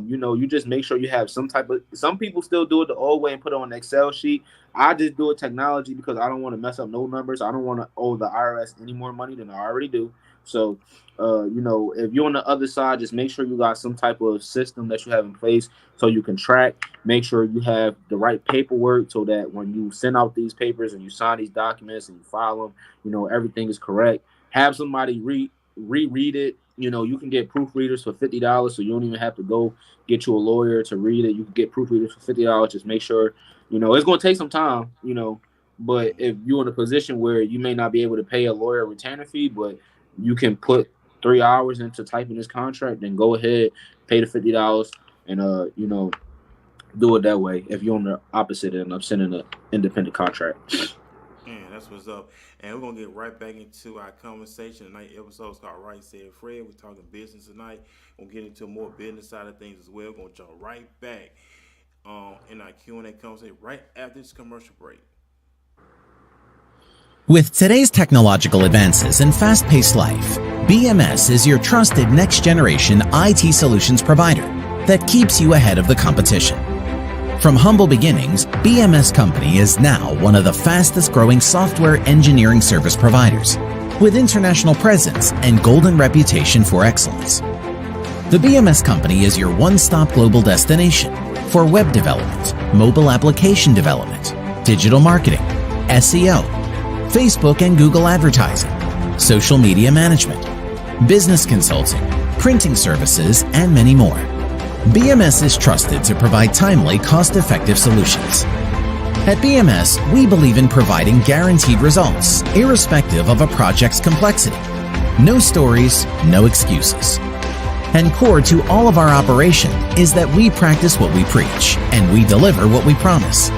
You just make sure you have some type of. Some people still do it the old way and put it on an Excel sheet. I just do it technology because I don't want to mess up no numbers. I don't want to owe the IRS any more money than I already do. So, if you're on the other side, just make sure you got some type of system that you have in place so you can track. Make sure you have the right paperwork so that when you send out these papers and you sign these documents and you file them, everything is correct. Have somebody reread it. You can get proofreaders for $50, so you don't even have to go get you a lawyer to read it. You can get proofreaders for $50. Just make sure, it's going to take some time, but if you're in a position where you may not be able to pay a lawyer a retainer fee, but you can put 3 hours into typing this contract, then go ahead, pay the $50 and, do it that way if you're on the opposite end of sending an independent contract. Man, that's what's up. And we're gonna get right back into our conversation tonight. Episode's called Right Said Fred. We're talking business tonight. We'll get into more business side of things as well. We're gonna jump right back in our Q&A conversation right after this commercial break. With today's technological advances and fast-paced life, BMS is your trusted next-generation IT solutions provider that keeps you ahead of the competition. From humble beginnings, BMS Company is now one of the fastest-growing software engineering service providers, with international presence and golden reputation for excellence. The BMS Company is your one-stop global destination for web development, mobile application development, digital marketing, SEO, Facebook and Google advertising, social media management, business consulting, printing services, and many more. BMS is trusted to provide timely, cost-effective solutions. At BMS, we believe in providing guaranteed results, irrespective of a project's complexity. No stories, no excuses. And core to all of our operation is that we practice what we preach, and we deliver what we promise.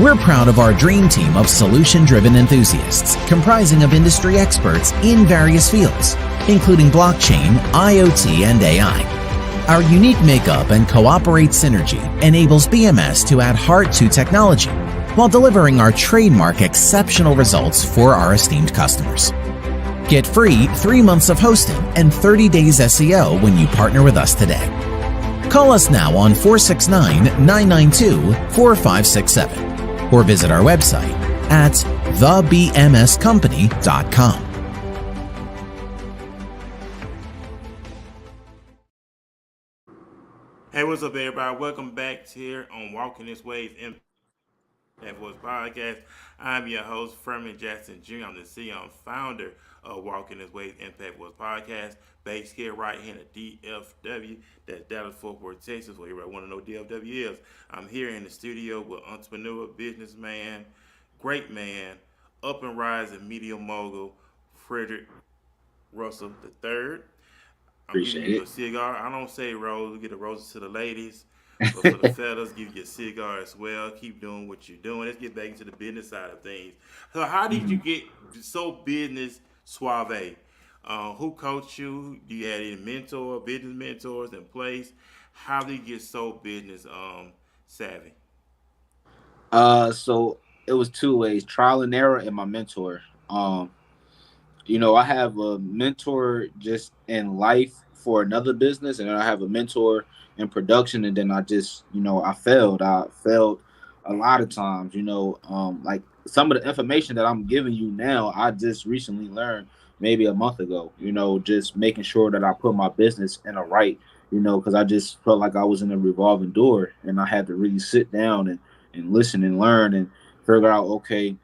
We're proud of our dream team of solution-driven enthusiasts, comprising of industry experts in various fields, including blockchain, IoT, and AI. Our unique makeup and cooperate synergy enables BMS to add heart to technology while delivering our trademark exceptional results for our esteemed customers. Get free 3 months of hosting and 30 days SEO when you partner with us today. Call us now on 469-992-4567 or visit our website at thebmscompany.com. Hey, what's up, everybody? Welcome back here on Walking This Way's Impact. That was podcast. I'm your host, Furman Jackson Jr. I'm the CEO and founder of Walking This Way's Impact Was Podcast, based here right here in the DFW. That's Dallas Fort Worth, Texas, where everybody want to know what DFW is. I'm here in the studio with entrepreneur, businessman, great man, up and rising media mogul, Frederick Russell the Third. I'm giving Appreciate you it. a cigar. I don't say rose. We get the roses to the ladies. But for the fellas, give you a cigar as well. Keep doing what you're doing. Let's get back into the business side of things. So, how did you get so business suave? Who coached you? Do you have any business mentors in place? How did you get so business savvy? So it was two ways: trial and error, and my mentor. I have a mentor just in life for another business, and then I have a mentor in production, and then I failed. I failed a lot of times. Like some of the information that I'm giving you now, I just recently learned maybe a month ago. Just making sure that I put my business in a right. Because I just felt like I was in a revolving door, and I had to really sit down and listen and learn and figure out, okay,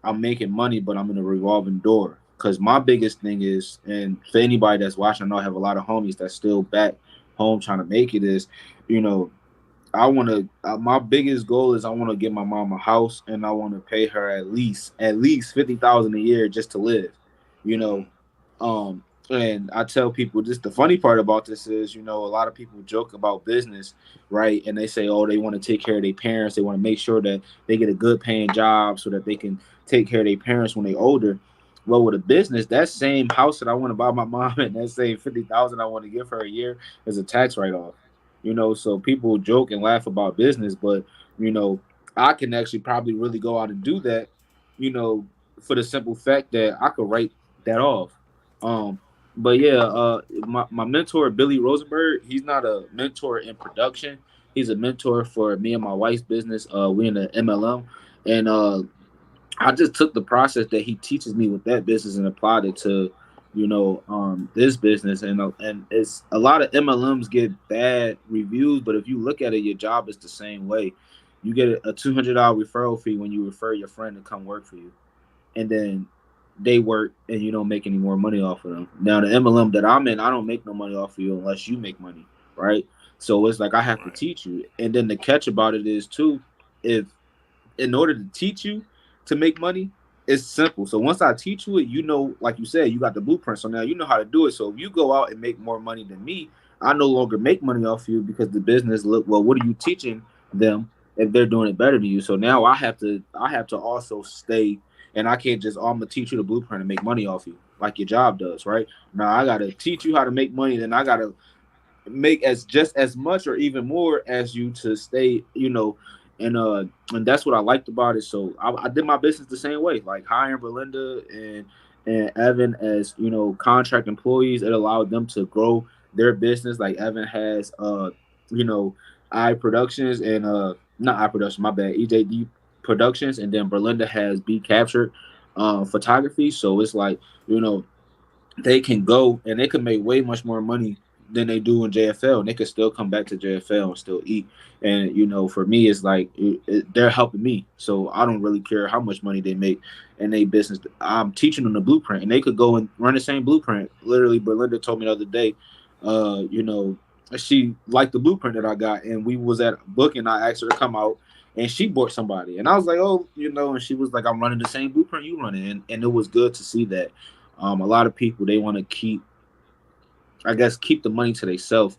I'm making money, but I'm in a revolving door. Because my biggest thing is, and for anybody that's watching, I know I have a lot of homies that's still back home trying to make it. Is, you know, I want to. My biggest goal is I want to get my mom a house, and I want to pay her at least 50,000 a year just to live. You Mm-hmm. know, and I tell people, just the funny part about this is, a lot of people joke about business, right? And they say, oh, they want to take care of their parents. They want to make sure that they get a good paying job so that they can take care of their parents when they're older. Well, with a business, that same house that I want to buy my mom and that same 50,000 I want to give her a year is a tax write off. So people joke and laugh about business, but you know, I can actually probably really go out and do that, you know, for the simple fact that I could write that off. But yeah, my mentor Billy Rosenberg, he's not a mentor in production. He's a mentor for me and my wife's business. We in the MLM, and I just took the process that he teaches me with that business and applied it to, this business. And it's a lot of MLMs get bad reviews, but if you look at it, your job is the same way. You get a $200 referral fee when you refer your friend to come work for you, and then they work and you don't make any more money off of them. Now the MLM that I'm in, I don't make no money off of you unless you make money, right? So it's like I have to Right. teach you. And then the catch about it is too, if in order to teach you to make money, it's simple. So once I teach you it, like you said, you got the blueprint. So now you know how to do it. So if you go out and make more money than me, I no longer make money off you because the business look well. What are you teaching them if they're doing it better than you? So now I have to also stay, and I can't just I'm gonna teach you the blueprint and make money off you like your job does, right? Now I gotta teach you how to make money, then I gotta make as just as much or even more as you to stay, and that's what I liked about it. So I did my business the same way, like hiring Belinda and Evan as contract employees. It allowed them to grow their business. Like Evan has you know I Productions and not I Production, my bad, EJD Productions, and then Belinda has Be Captured photography. So it's like, you know they can go and they can make way much more money than they do in JFL, and they can still come back to JFL and still eat. And for me, it's like they're helping me, so I don't really care how much money they make in their business. I'm teaching them the blueprint, and they could go and run the same blueprint. Literally, Belinda told me the other day, uh, you know, she liked the blueprint that I got, and we was at a book, and I asked her to come out. And she bought somebody, and I was like, "Oh, and she was like, I'm running the same blueprint you running," and it was good to see that. A lot of people they want to keep the money to themselves.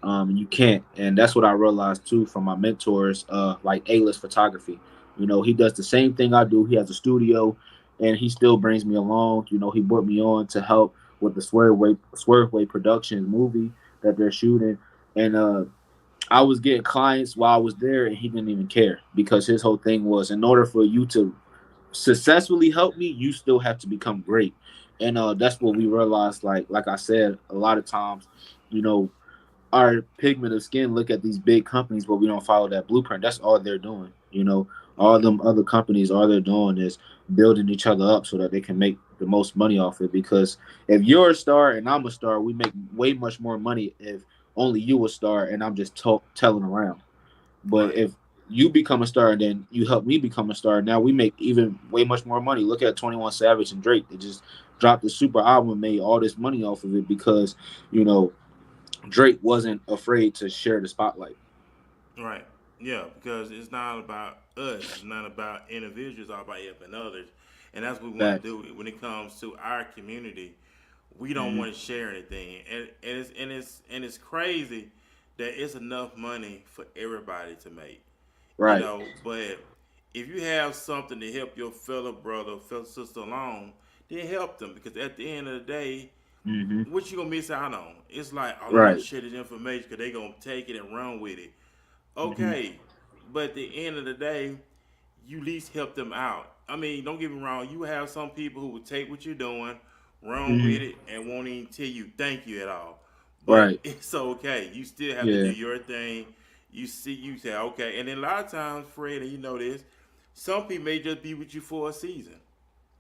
And you can't, and that's what I realized too from my mentors, like A-list photography. He does the same thing I do. He has a studio, and he still brings me along. He brought me on to help with the Swerve Way Productions movie that they're shooting, and I was getting clients while I was there, and he didn't even care because his whole thing was in order for you to successfully help me, you still have to become great. And that's what we realized. Like I said, a lot of times, you know, our pigment of skin look at these big companies, but we don't follow that blueprint. That's all they're doing. All them other companies, all they're doing is building each other up so that they can make the most money off it. Because if you're a star and I'm a star, we make way much more money if only you a star and I'm just telling around. But Right. you become a star, and then you help me become a star. Now we make even way much more money. Look at 21 Savage and Drake. They just dropped a super album and made all this money off of it because, you know, Drake wasn't afraid to share the spotlight. Right. Yeah, because it's not about us. It's not about individuals. It's all about helping others, and that's what we want Facts. to do. When it comes to our community, we don't Hmm. want to share anything, and it's crazy that it's enough money for everybody to make. Right. But if you have something to help your fellow brother, fellow sister along, then help them because at the end of the day, Hmm. what you gonna miss out on? It's like, oh, let me Right. share this information because they gonna take it and run with it. Hmm. Okay, but at the end of the day, you at least help them out. I mean, don't get me wrong. You have some people who will take what you're doing, run Hmm. with it, and won't even tell you thank you at all. But Right. it's okay. You still have to do Yeah. your thing. You say okay, and then a lot of times, Fred, and you know this, some people may just be with you for a season.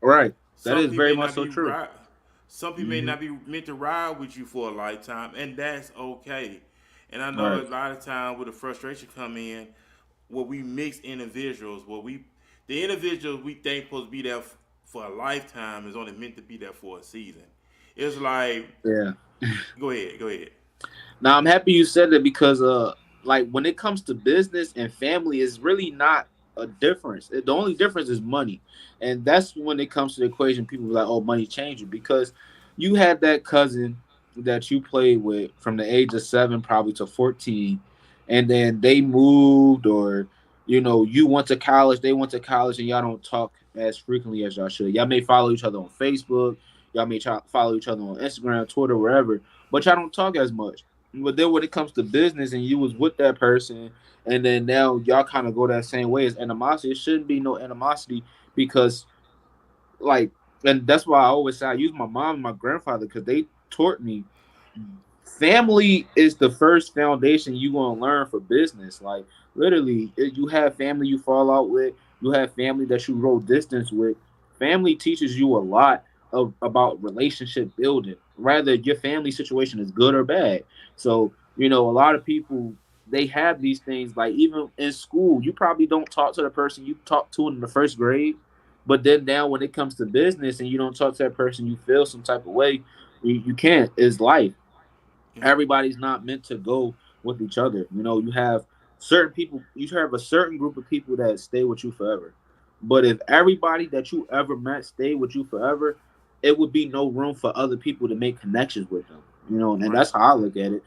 Right. That Some is people very may much not so be true. right. Some people may Hmm. not be meant to ride with you for a lifetime, and that's okay. And I know Right. a lot of times where the frustration come in, where we mix individuals, the individuals we think supposed to be there for a lifetime is only meant to be there for a season. It's like, Yeah. go ahead. Now I'm happy you said that because like when it comes to business and family, it's really not a difference. The only difference is money, and that's when it comes to the equation. People be like, "Oh, money changes," because you had that cousin that you played with from the age of 7 probably to 14, and then they moved, or you went to college, they went to college, and y'all don't talk as frequently as y'all should. Y'all may follow each other on Facebook, y'all may follow each other on Instagram, Twitter, wherever, but y'all don't talk as much. But then when it comes to business and you was with that person and then now y'all kind of go that same way as animosity, it shouldn't be no animosity because like, and that's why I always say I use my mom and my grandfather because they taught me family is the first foundation you gonna learn for business. Like literally, you have family you fall out with, you have family that you roll distance with. Family teaches you a lot about relationship building. Rather, your family situation is good or bad. So a lot of people they have these things like even in school, you probably don't talk to the person you talked to in the first grade. But then now when it comes to business and you don't talk to that person, you feel some type of way. You can't. It's life. Yeah, Everybody's not meant to go with each other. You have certain people, you have a certain group of people that stay with you forever. But if everybody that you ever met stayed with you forever, it would be no room for other people to make connections with them. And right. that's how I look at it,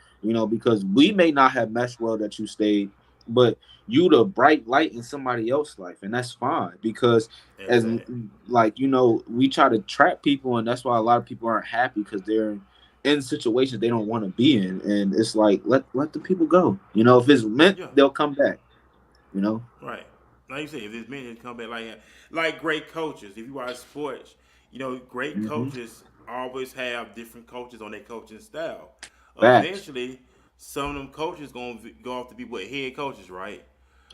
because we may not have meshed well that you stayed, but you the bright light in somebody else's life, and that's fine because as Exactly. like we try to trap people, and that's why a lot of people aren't happy because they're in situations they don't want to be in, and it's like let the people go. If it's meant, Yeah, they'll come back. You know. right. Like you said, if it's meant to come back like great coaches. If you watch sports, great Hmm. coaches always have different coaches on their coaching style. Facts. Eventually, some of them coaches gonna go off to be what head coaches, right?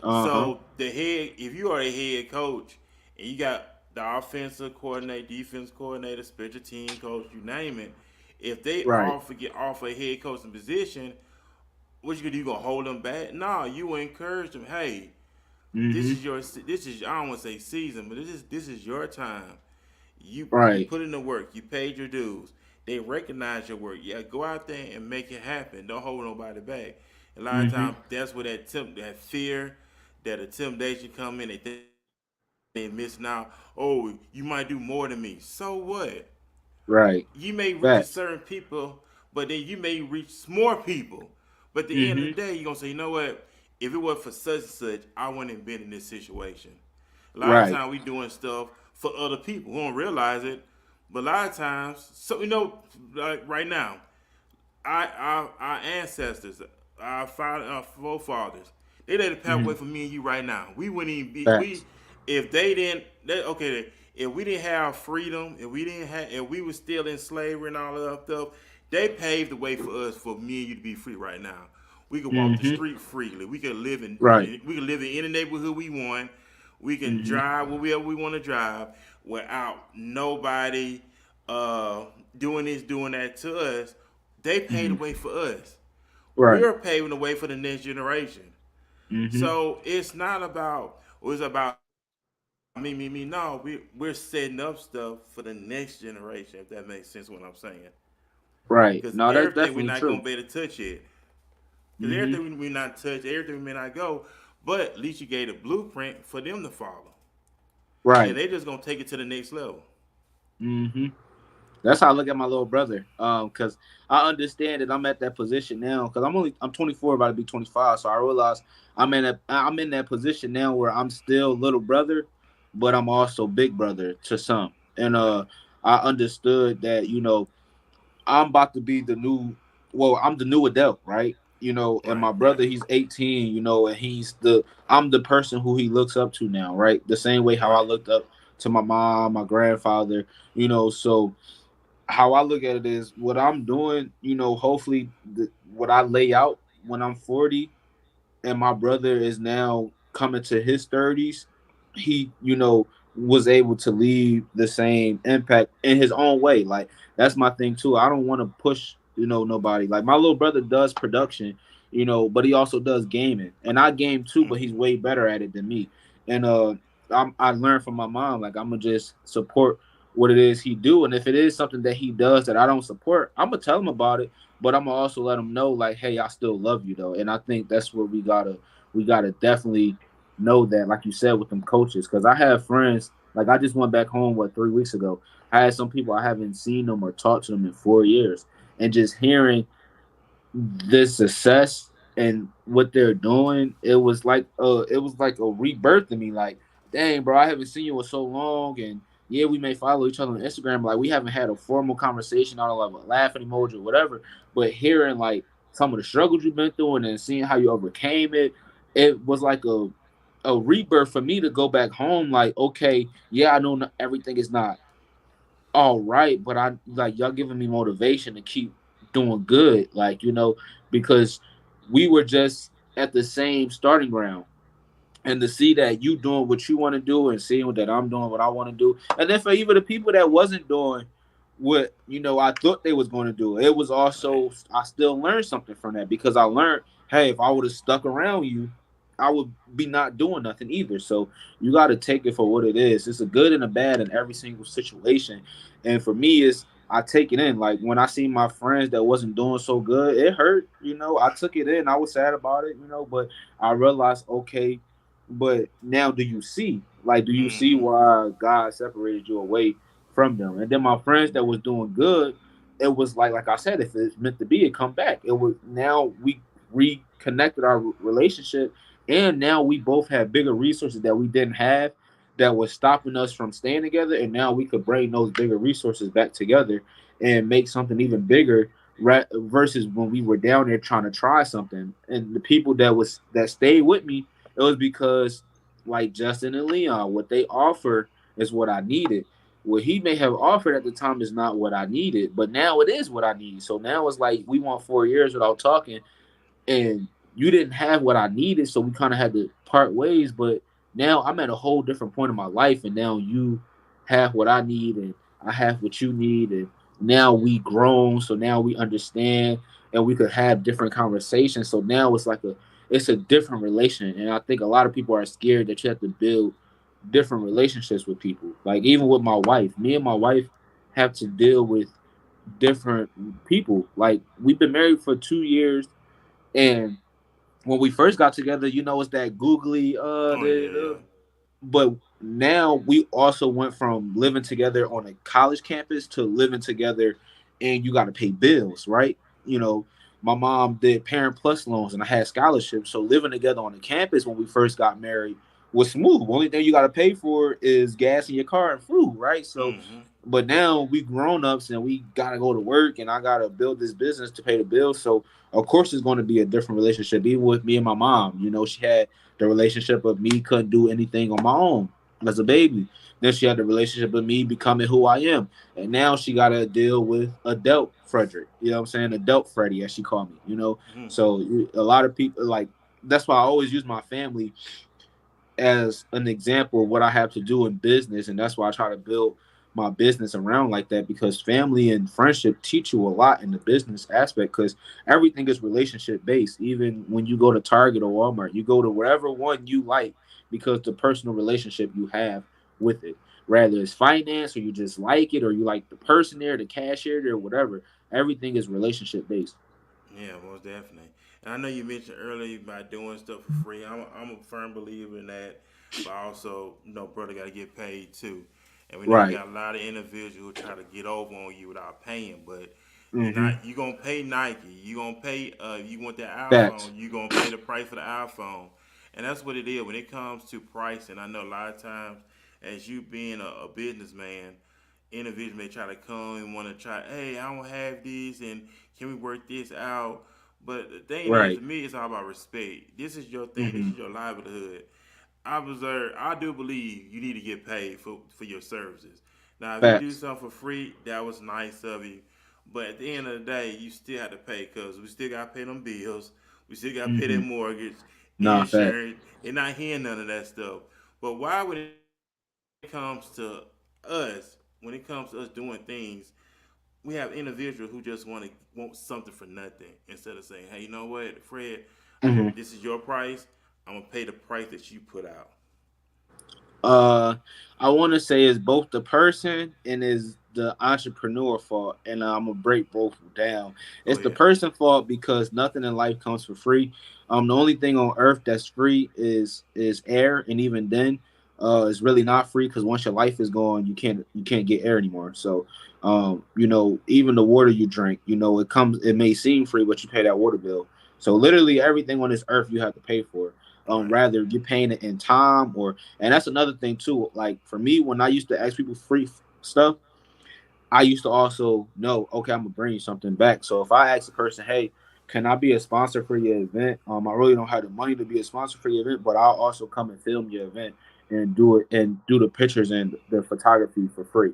Uh huh. So if you are a head coach and you got the offensive coordinator, defense coordinator, special team coach, you name it, if they Right. all get off a head coaching position, what you gonna do? You gonna hold them back? No, you will encourage them. Hey, Hmm. this is I don't want to say season, but this is your time. You Right. put in the work. You paid your dues. They recognize your work. Yeah, go out there and make it happen. Don't hold nobody back. A lot of Hmm. times that's where that fear, that intimidation come in. They think they miss now. Oh, you might do more than me. So what? Right. You may reach a Facts. certain people, but then you may reach more people. But at the end of the Hmm. day, you're gonna say, you know what? If it was for such and such, I wouldn't have been in this situation. A lot of Right. times we doing stuff for other people. We don't realize it, but a lot of times, so like right now, our ancestors, our forefathers, they let it pass Hmm. away for me and you right now. We wouldn't even be Facts. if they didn't. Okay, if we didn't have freedom, if we were still in slavery and all of that stuff, they paved the way for us, for me and you to be free right now. We could walk the Hmm. street freely. We could live in Right. we could live in any neighborhood we want. We can Hmm. drive wherever we want to drive without nobody uh, doing this, doing that to us. They paved Hmm. the way for us. Right. We're paving the way for the next generation. Mm-hmm. So it's not about it's about me, me, me. No, we're setting up stuff for the next generation. If that makes sense, what I'm saying. Right. Because No, that's everything we're definitely not gonna true. be able to touch it. Because Mm-hmm. everything we not touch, everything we may not go. But at least you gave a blueprint for them to follow, and Right. they just gonna take it to the next level. Mm-hmm. That's how I look at my little brother. Because I understand that I'm at that position now. Because I'm 24, about to be 25. So I realize I'm in that position now where I'm still little brother, but I'm also big brother to some. And Right. I understood that I'm about to be the new. Well, I'm the new adult, right? And Right. my brother, he's 18. And I'm the person who he looks up to now, right? The same way how I Right. looked up to my mom, my grandfather. So how I look at it is what I'm doing, hopefully what I lay out when I'm 40 and my brother is now coming to his 30s, he, was able to leave the same impact in his own way. Like, that's my thing too. I don't want to push, nobody. Like, my little brother does production, but he also does gaming. And I game too, but he's Mm-hmm. way better at it than me. And I learned from my mom, like, I'm gonna just support what it is he do. And if it is something that he does that I don't support, I'm gonna tell him about it, but I'm gonna also let him know, like, hey, I still love you though. And I think that's where we gotta definitely know that, like you said, with them coaches. Because I have friends, like, I just went back home 3 weeks ago. I had some people I haven't seen them or talked to them in 4 years, and just hearing this success and what they're doing, it was like a rebirth to me. Like, dang, bro, I haven't seen you in so long, and yeah, we may follow each other on Instagram, like we haven't had a formal conversation on like a laughing emoji or whatever. But hearing like some of the struggles you've been through and then seeing how you overcame it, it was like a rebirth for me to go back home. Like, okay, yeah, I know everything is not all right, but I like y'all giving me motivation to keep doing good, like, because we were just at the same starting ground, and to see that you doing what you want to do and seeing that I'm doing what I want to do, and then for even the people that wasn't doing what I thought they was going to do, it was Right. also, I still learned something from that, because I learned, hey, if I would have stuck around you, I would be not doing nothing either. So you got to take it for what it is. It's a good and a bad in every single situation, and for me, is I take it in. Like, when I see my friends that wasn't doing so good, it hurt. I took it in. I was sad about it. But I realized, okay, but now, do you see? Like, do you see Mm-hmm. why God separated you away from them? And then my friends that was doing good, it was like I said, if it's meant to be, it come back. It was, now we reconnected our relationship, and now we both have bigger resources that we didn't have, that was stopping us from staying together, and now we could bring those bigger resources back together and make something even bigger. Right, versus when we were down there trying to try something, and the people that stayed with me, it was because, like Justin and Leon, what they offer is what I needed. What he may have offered at the time is not what I needed, but now it is what I need. So now it's like we want 4 years without talking, and you didn't have what I needed, so we kind of had to part ways. But now I'm at a whole different point in my life, and now you have what I need, and I have what you need, and now we grown, so now we understand, and we could have different conversations. So now it's a different relation, and I think a lot of people are scared that you have to build different relationships with people. Like, even with my wife, me and my wife have to deal with different people. Like, we've been married for 2 years, and when we first got together, it's that googly Oh yeah, yeah. but now we also went from living together on a college campus to living together, and you got to pay bills, right? You know, my mom did Parent Plus loans, and I had scholarships. So living together on the campus when we first got married was smooth. Only thing you got to pay for is gas in your car and food, right? So, Mm-hmm. but now we grown ups and we gotta go to work, and I gotta build this business to pay the bills. So of course it's going to be a different relationship. Even with me and my mom, she had the relationship of me couldn't do anything on my own as a baby. Then she had the relationship of me becoming who I am. And now she got to deal with adult Frederick. You know what I'm saying? Adult Freddie, as she called me. Mm-hmm. So a lot of people, like, that's why I always use my family as an example of what I have to do in business. And that's why I try to build my business around like that, because family and friendship teach you a lot in the business aspect, because everything is relationship based. Even when you go to Target or Walmart, you go to wherever one you like, because the personal relationship you have with it, rather it's finance or you just like it or you like the person there, the cashier there, whatever. Everything is relationship based. Yeah, most definitely. And I know you mentioned earlier about doing stuff for free. I'm a firm believer in that, but also, brother got to get paid too. And we know you Right. got a lot of individuals who try to get over on you without paying, but Mm-hmm. you gonna pay Nike, you gonna pay. You want that Facts. iPhone, you gonna pay the price for the iPhone, and that's what it is when it comes to pricing. I know a lot of times, as you being a businessman, individuals may try to come and want to try, hey, I don't have this, and can we work this out? But the thing is, Right. to me, it's all about respect. This is your thing. This Mm-hmm. is your livelihood. I do believe you need to get paid for your services. Now, if you do Facts. something for free, that was nice of you. But at the end of the day, you still have to pay because we still got to pay them bills. We still got to pay Mm-hmm. that mortgage, Nah, fact. insurance. They're not hearing none of that stuff. But why, when it comes to when it comes to us doing things, we have individuals who just want something for nothing instead of saying, "Hey, you know what, Fred? Mm-hmm. This is your price. I'm gonna pay the price that you put out." Uh, I want to say is both the person and is the entrepreneur fault, and I'm gonna break both down. Go It's the ahead. person fault because nothing in life comes for free. The only thing on earth that's free is air, and even then, it's really not free, because once your life is gone, you can't get air anymore. So, even the water you drink, it may seem free, but you pay that water bill. So literally everything on this earth you have to pay for. Right. Rather you're paying it in time, or and that's another thing too. Like for me, when I used to ask people free stuff, I used to also know, okay, I'm gonna bring you something back. So if I ask a person, hey, can I be a sponsor for your event? I really don't have the money to be a sponsor for your event, but I'll also come and film your event and do the pictures and the photography for free.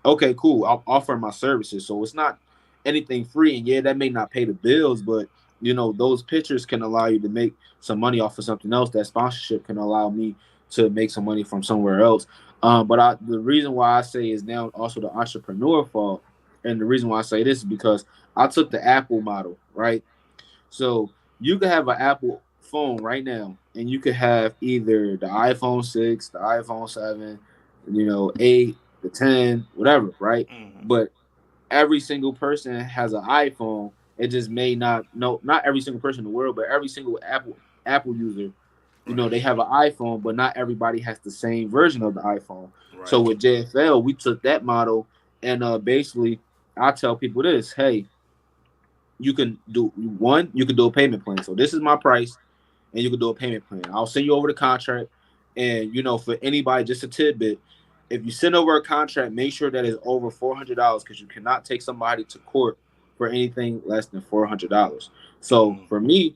Okay, cool. I'll offer my services. So it's not anything free, and yeah, that may not pay the bills, but those pictures can allow you to make some money off of something else. That sponsorship can allow me to make some money from somewhere else. The reason why I say is now also the entrepreneur fault, and the reason why I say this is because I took the Apple model, right? So you could have an Apple phone right now, and you could have either the iPhone 6, the iPhone 7, 8, the 10, whatever, right? Hmm. But every single person has an iPhone. It just may not no not every single person in the world, but every single Apple user, Right. they have an iPhone, but not everybody has the same version of the iPhone. So Right. with JFL, we took that model, and basically I tell people this: hey, you can do a payment plan. So this is my price, and you can do a payment plan. I'll send you over the contract. And for anybody, just a tidbit: if you send over a contract, make sure that it's over $400, because you cannot take somebody to court for anything less than $400. So Mm. for me,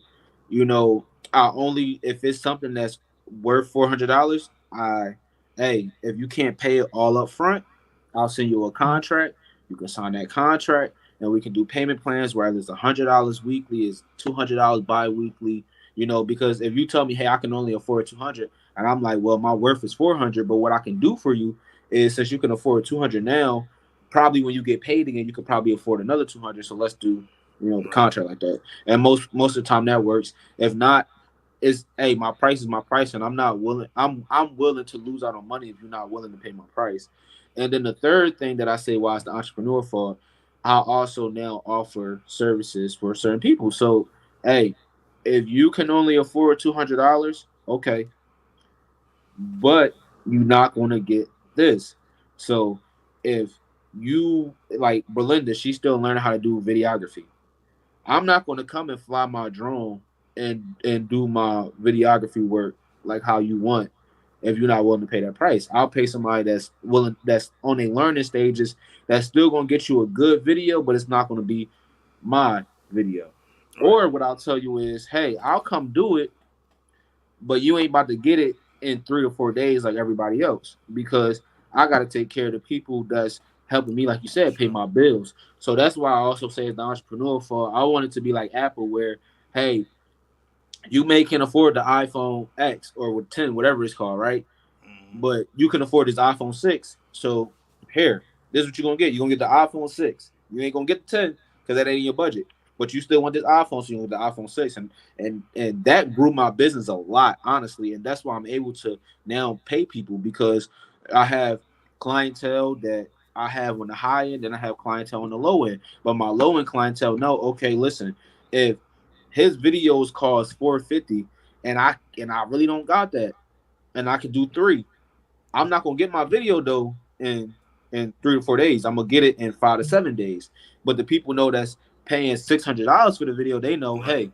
you know, I only if it's something that's worth $400, if you can't pay it all up front, I'll send you a contract. You can sign that contract, and we can do payment plans. Whether it's $100 weekly, is $200 bi-weekly. Because if you tell me, hey, I can only afford 200, and I'm like, well, my worth is 400, but what I can do for you is, since you can afford 200 now, probably when you get paid again, you could probably afford another 200. So let's do, the Right. contract like that. And most of the time that works. If not, it's, hey, my price is my price, and I'm willing to lose out on money if you're not willing to pay my price. And then the third thing that I say why it's the entrepreneur fault, I also now offer services for certain people. So, hey, if you can only afford $200, okay, but you're not gonna get this. So if you like Belinda, she's still learning how to do videography. I'm not gonna come and fly my drone and do my videography work like how you want if you're not willing to pay that price. I'll pay somebody that's on a learning stages, that's still gonna get you a good video, but it's not gonna be my video. Right. Or what I'll tell you is, hey, I'll come do it, but you ain't about to get it in 3 or 4 days like everybody else, because I got to take care of the people that's helping me, like you said, pay Sure. my bills. So that's why I also say it's the entrepreneur for. I want it to be like Apple, where, hey, you may can afford the iPhone X or with 10, whatever it's called, right? Hmm. But you can afford this iPhone 6. So Here, this is what you're gonna get. You're gonna get the iPhone 6. You ain't gonna get the 10 because that ain't in your budget. But you still want this iPhone, so you want the iPhone 6. And that grew my business a lot, honestly. And that's why I'm able to now pay people because I have clientele that I have on the high end, and I have clientele on the low end. But my low end clientele know, okay, listen, if his videos cost 450 and I really don't got that, and I can do three, I'm not gonna get my video though in 3 to 4 days. I'm gonna get it in 5 to 7 days. But the people know that's paying $600 for the video. They know, Right. hey,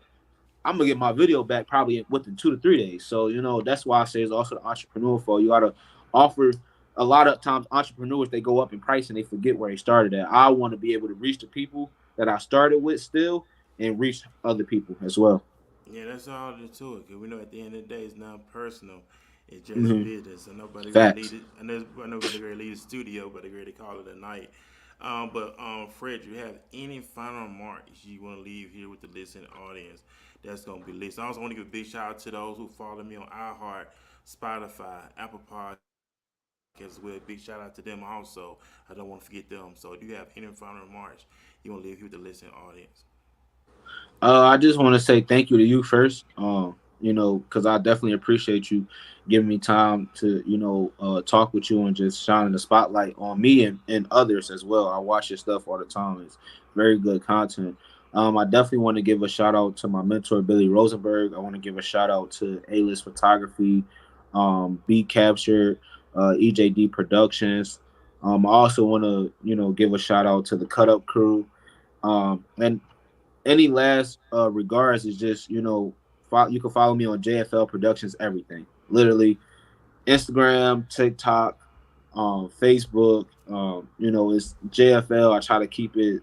I'm gonna get my video back probably within 2 to 3 days. So that's why I say it's also the entrepreneur for you. Gotta offer. A lot of times entrepreneurs they go up in price and they forget where they started at. I want to be able to reach the people that I started with still and reach other people as well. Yeah, that's all there to it. Cause we know at the end of the day, it's not personal. It's just Mm-hmm. business. And nobody gonna leave Facts. it. I know we're gonna leave the studio, but they're ready to call it a night. But Fred, you have any final remarks you want to leave here with the listening audience that's gonna be listening? I also want to give a big shout out to those who follow me on iHeart, Spotify, Apple Podcasts as well. Big shout out to them also. I don't want to forget them. So, do you have any final remarks you want to leave here with the listening audience? I just want to say thank you to you first. Because I definitely appreciate you giving me time to, talk with you and just shining the spotlight on me and others as well. I watch your stuff all the time. It's very good content. I definitely want to give a shout out to my mentor Billy Rosenberg. I want to give a shout out to A List Photography, Be Captured, EJD Productions. I also want to, give a shout out to the Cut Up Crew. And any last regards is just you can follow me on JFL Productions everything, literally Instagram, TikTok, Facebook. It's JFL. I try to keep it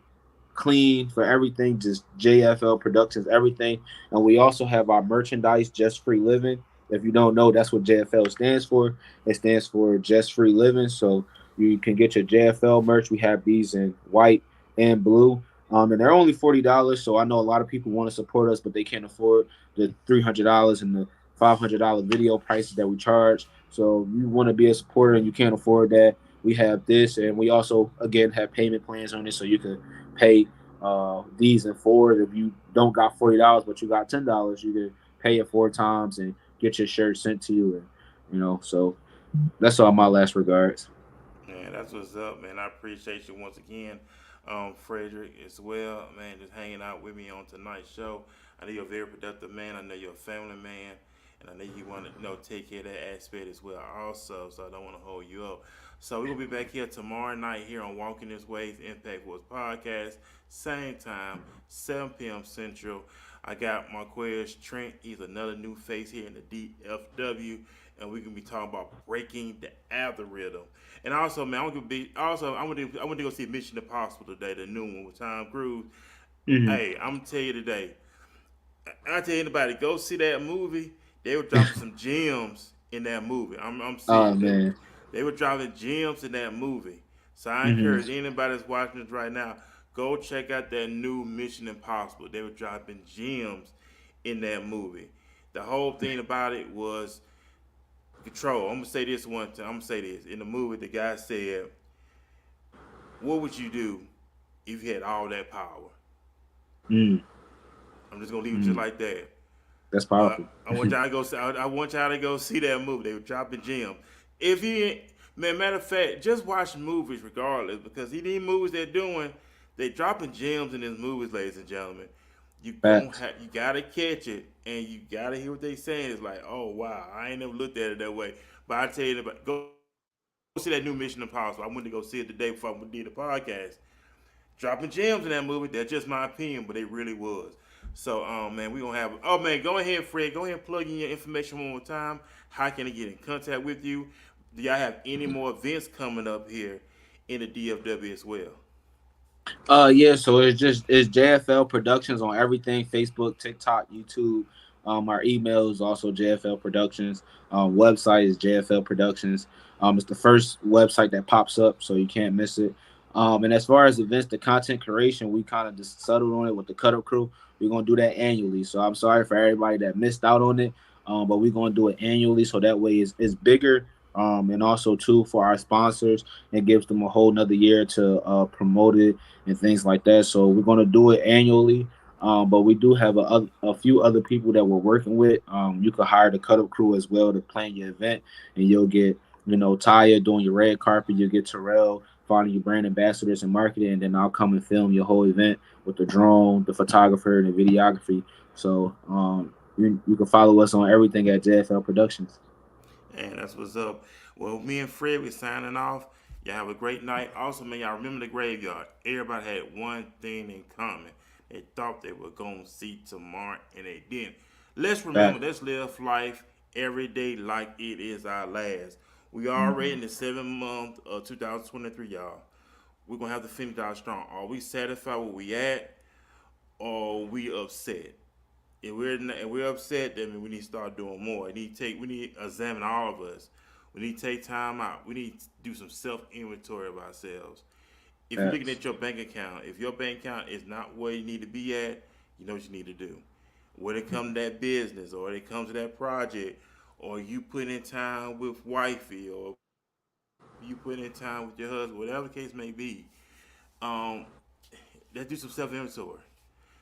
clean for everything, just JFL Productions, everything. And we also have our merchandise, Just Free Living. If you don't know, that's what JFL stands for. It stands for Just Free Living. So you can get your JFL merch. We have these in white and blue. And they're only $40. So I know a lot of people want to support us, but they can't afford the $300 and the $500 video prices that we charge. So you want to be a supporter and you can't afford that. We have this, and we also again have payment plans on it, so you can pay these in fours. If you don't got $40 but you got $10, you can pay it 4 times and get your shirt sent to you. And so that's all my last regards. Man, that's what's up, man. I appreciate you once again, Frederick, as well, man, just hanging out with me on tonight's show. I know you're a very productive man. I know you're a family man, and I know you want to take care of that aspect as well, also. So I don't want to hold you up. So we're gonna be back here tomorrow night here on Walking This Way's Impact Wars podcast, same time, 7 p.m. Central. I got Marquez Trent. He's another new face here in the DFW, and we're gonna be talking about breaking the algorithm. And also, man, I went to go see Mission Impossible today, the new one with Tom Cruise. Mm-hmm. Hey, I'm gonna tell you today. I tell anybody go see that movie. They were dropping some gems in that movie. I'm Oh serious. man. They were dropping gems in that movie. So I Mm-hmm. encourage anybody that's watching this right now, go check out that new Mission Impossible. They were dropping gems in that movie. The whole thing about it was control. I'm gonna say this one time. I'm gonna say this. In the movie, the guy said, "What would you do if you had all that power?" Mm-hmm. I'm just gonna leave it just like that. That's powerful. I want y'all to go. I want y'all to go see that movie. They were dropping gems. If you ain't, man, matter of fact, just watch movies regardless because these movies they're doing, they dropping gems in these movies, ladies and gentlemen. Facts. You gotta catch it and you gotta hear what they saying. It's like, oh wow, I ain't never looked at it that way. But I tell you, go see that new Mission Impossible. I went to go see it the day before I did the podcast. Dropping gems in that movie. That's just my opinion, but it really was. So, man, we gonna have. Oh man, go ahead, Fred. Go ahead and plug in your information one more time. How can I get in contact with you? Do y'all have any more events coming up here in the DFW as well? Yeah, so it's JFL Productions on everything: Facebook, TikTok, YouTube. Our email is also JFL Productions. Website is JFL Productions. It's the first website that pops up, so you can't miss it. And as far as events, the content creation, we kind of just settled on it with the Cut Up Crew. We're gonna do that annually. So I'm sorry for everybody that missed out on it, but we're gonna do it annually, so that way it's bigger And also too for our sponsors, it gives them a whole nother year to promote it and things like that. So we're going to do it annually. But we do have a few other people that we're working with. You could hire the cut up crew as well to plan your event, and you'll get, Taya doing your red carpet. You'll get Terrell finding your brand ambassadors and marketing, and then I'll come and film your whole event with the drone, the photographer, and the videography. So you can follow us on everything at JFL Productions. And that's what's up. Well, me and Fred, we signing off. Y'all have a great night. Also, man, y'all remember the graveyard. Everybody had one thing in common. They thought they were going to see tomorrow, and they didn't. Let's remember, Back. let's live life every day like it is our last. We already Mhm. in the 7th month of 2023, y'all. We're going to have to finish out strong. Are we satisfied where we at, or are we upset? If we're upset, then we need to start doing more. We need to examine all of us. We need to take time out. We need to do some self inventory of ourselves. If you're looking Facts. at your bank account, if your bank account is not where you need to be at, you know what you need to do. When it comes to that business, or it comes to that project, or you put in time with wifey, or you put in time with your husband, whatever the case may be, um, let's do some self inventory.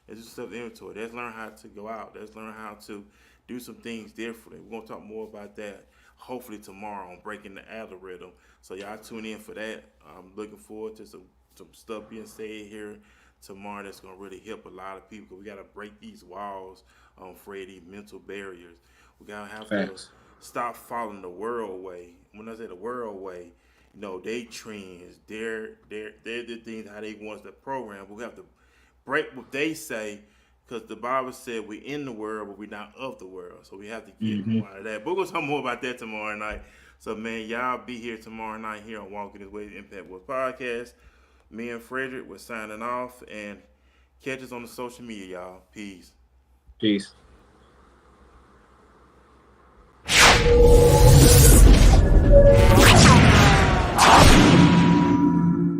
Let's do some self inventory. Let's learn how to go out. Let's learn how to do some things differently. We're gonna talk more about that hopefully tomorrow on breaking the algorithm. So y'all tune in for that. I'm looking forward to some stuff being said here tomorrow that's gonna really help a lot of people. 'Cause we gotta break these walls, Fred, these mental barriers. We gotta have to Facts. stop following the world way. When I say the world way, they trends, they're the things how they want us to program. But we have to break what they say, because the Bible said we're in the world, but we're not of the world. So we have to get Hmm. more out of that. But we're gonna talk more about that tomorrow night. So man, y'all be here tomorrow night here on Walking This Way Impact Wars podcast. Me and Frederick, we're signing off, and catch us on the social media, y'all. Peace. Peace.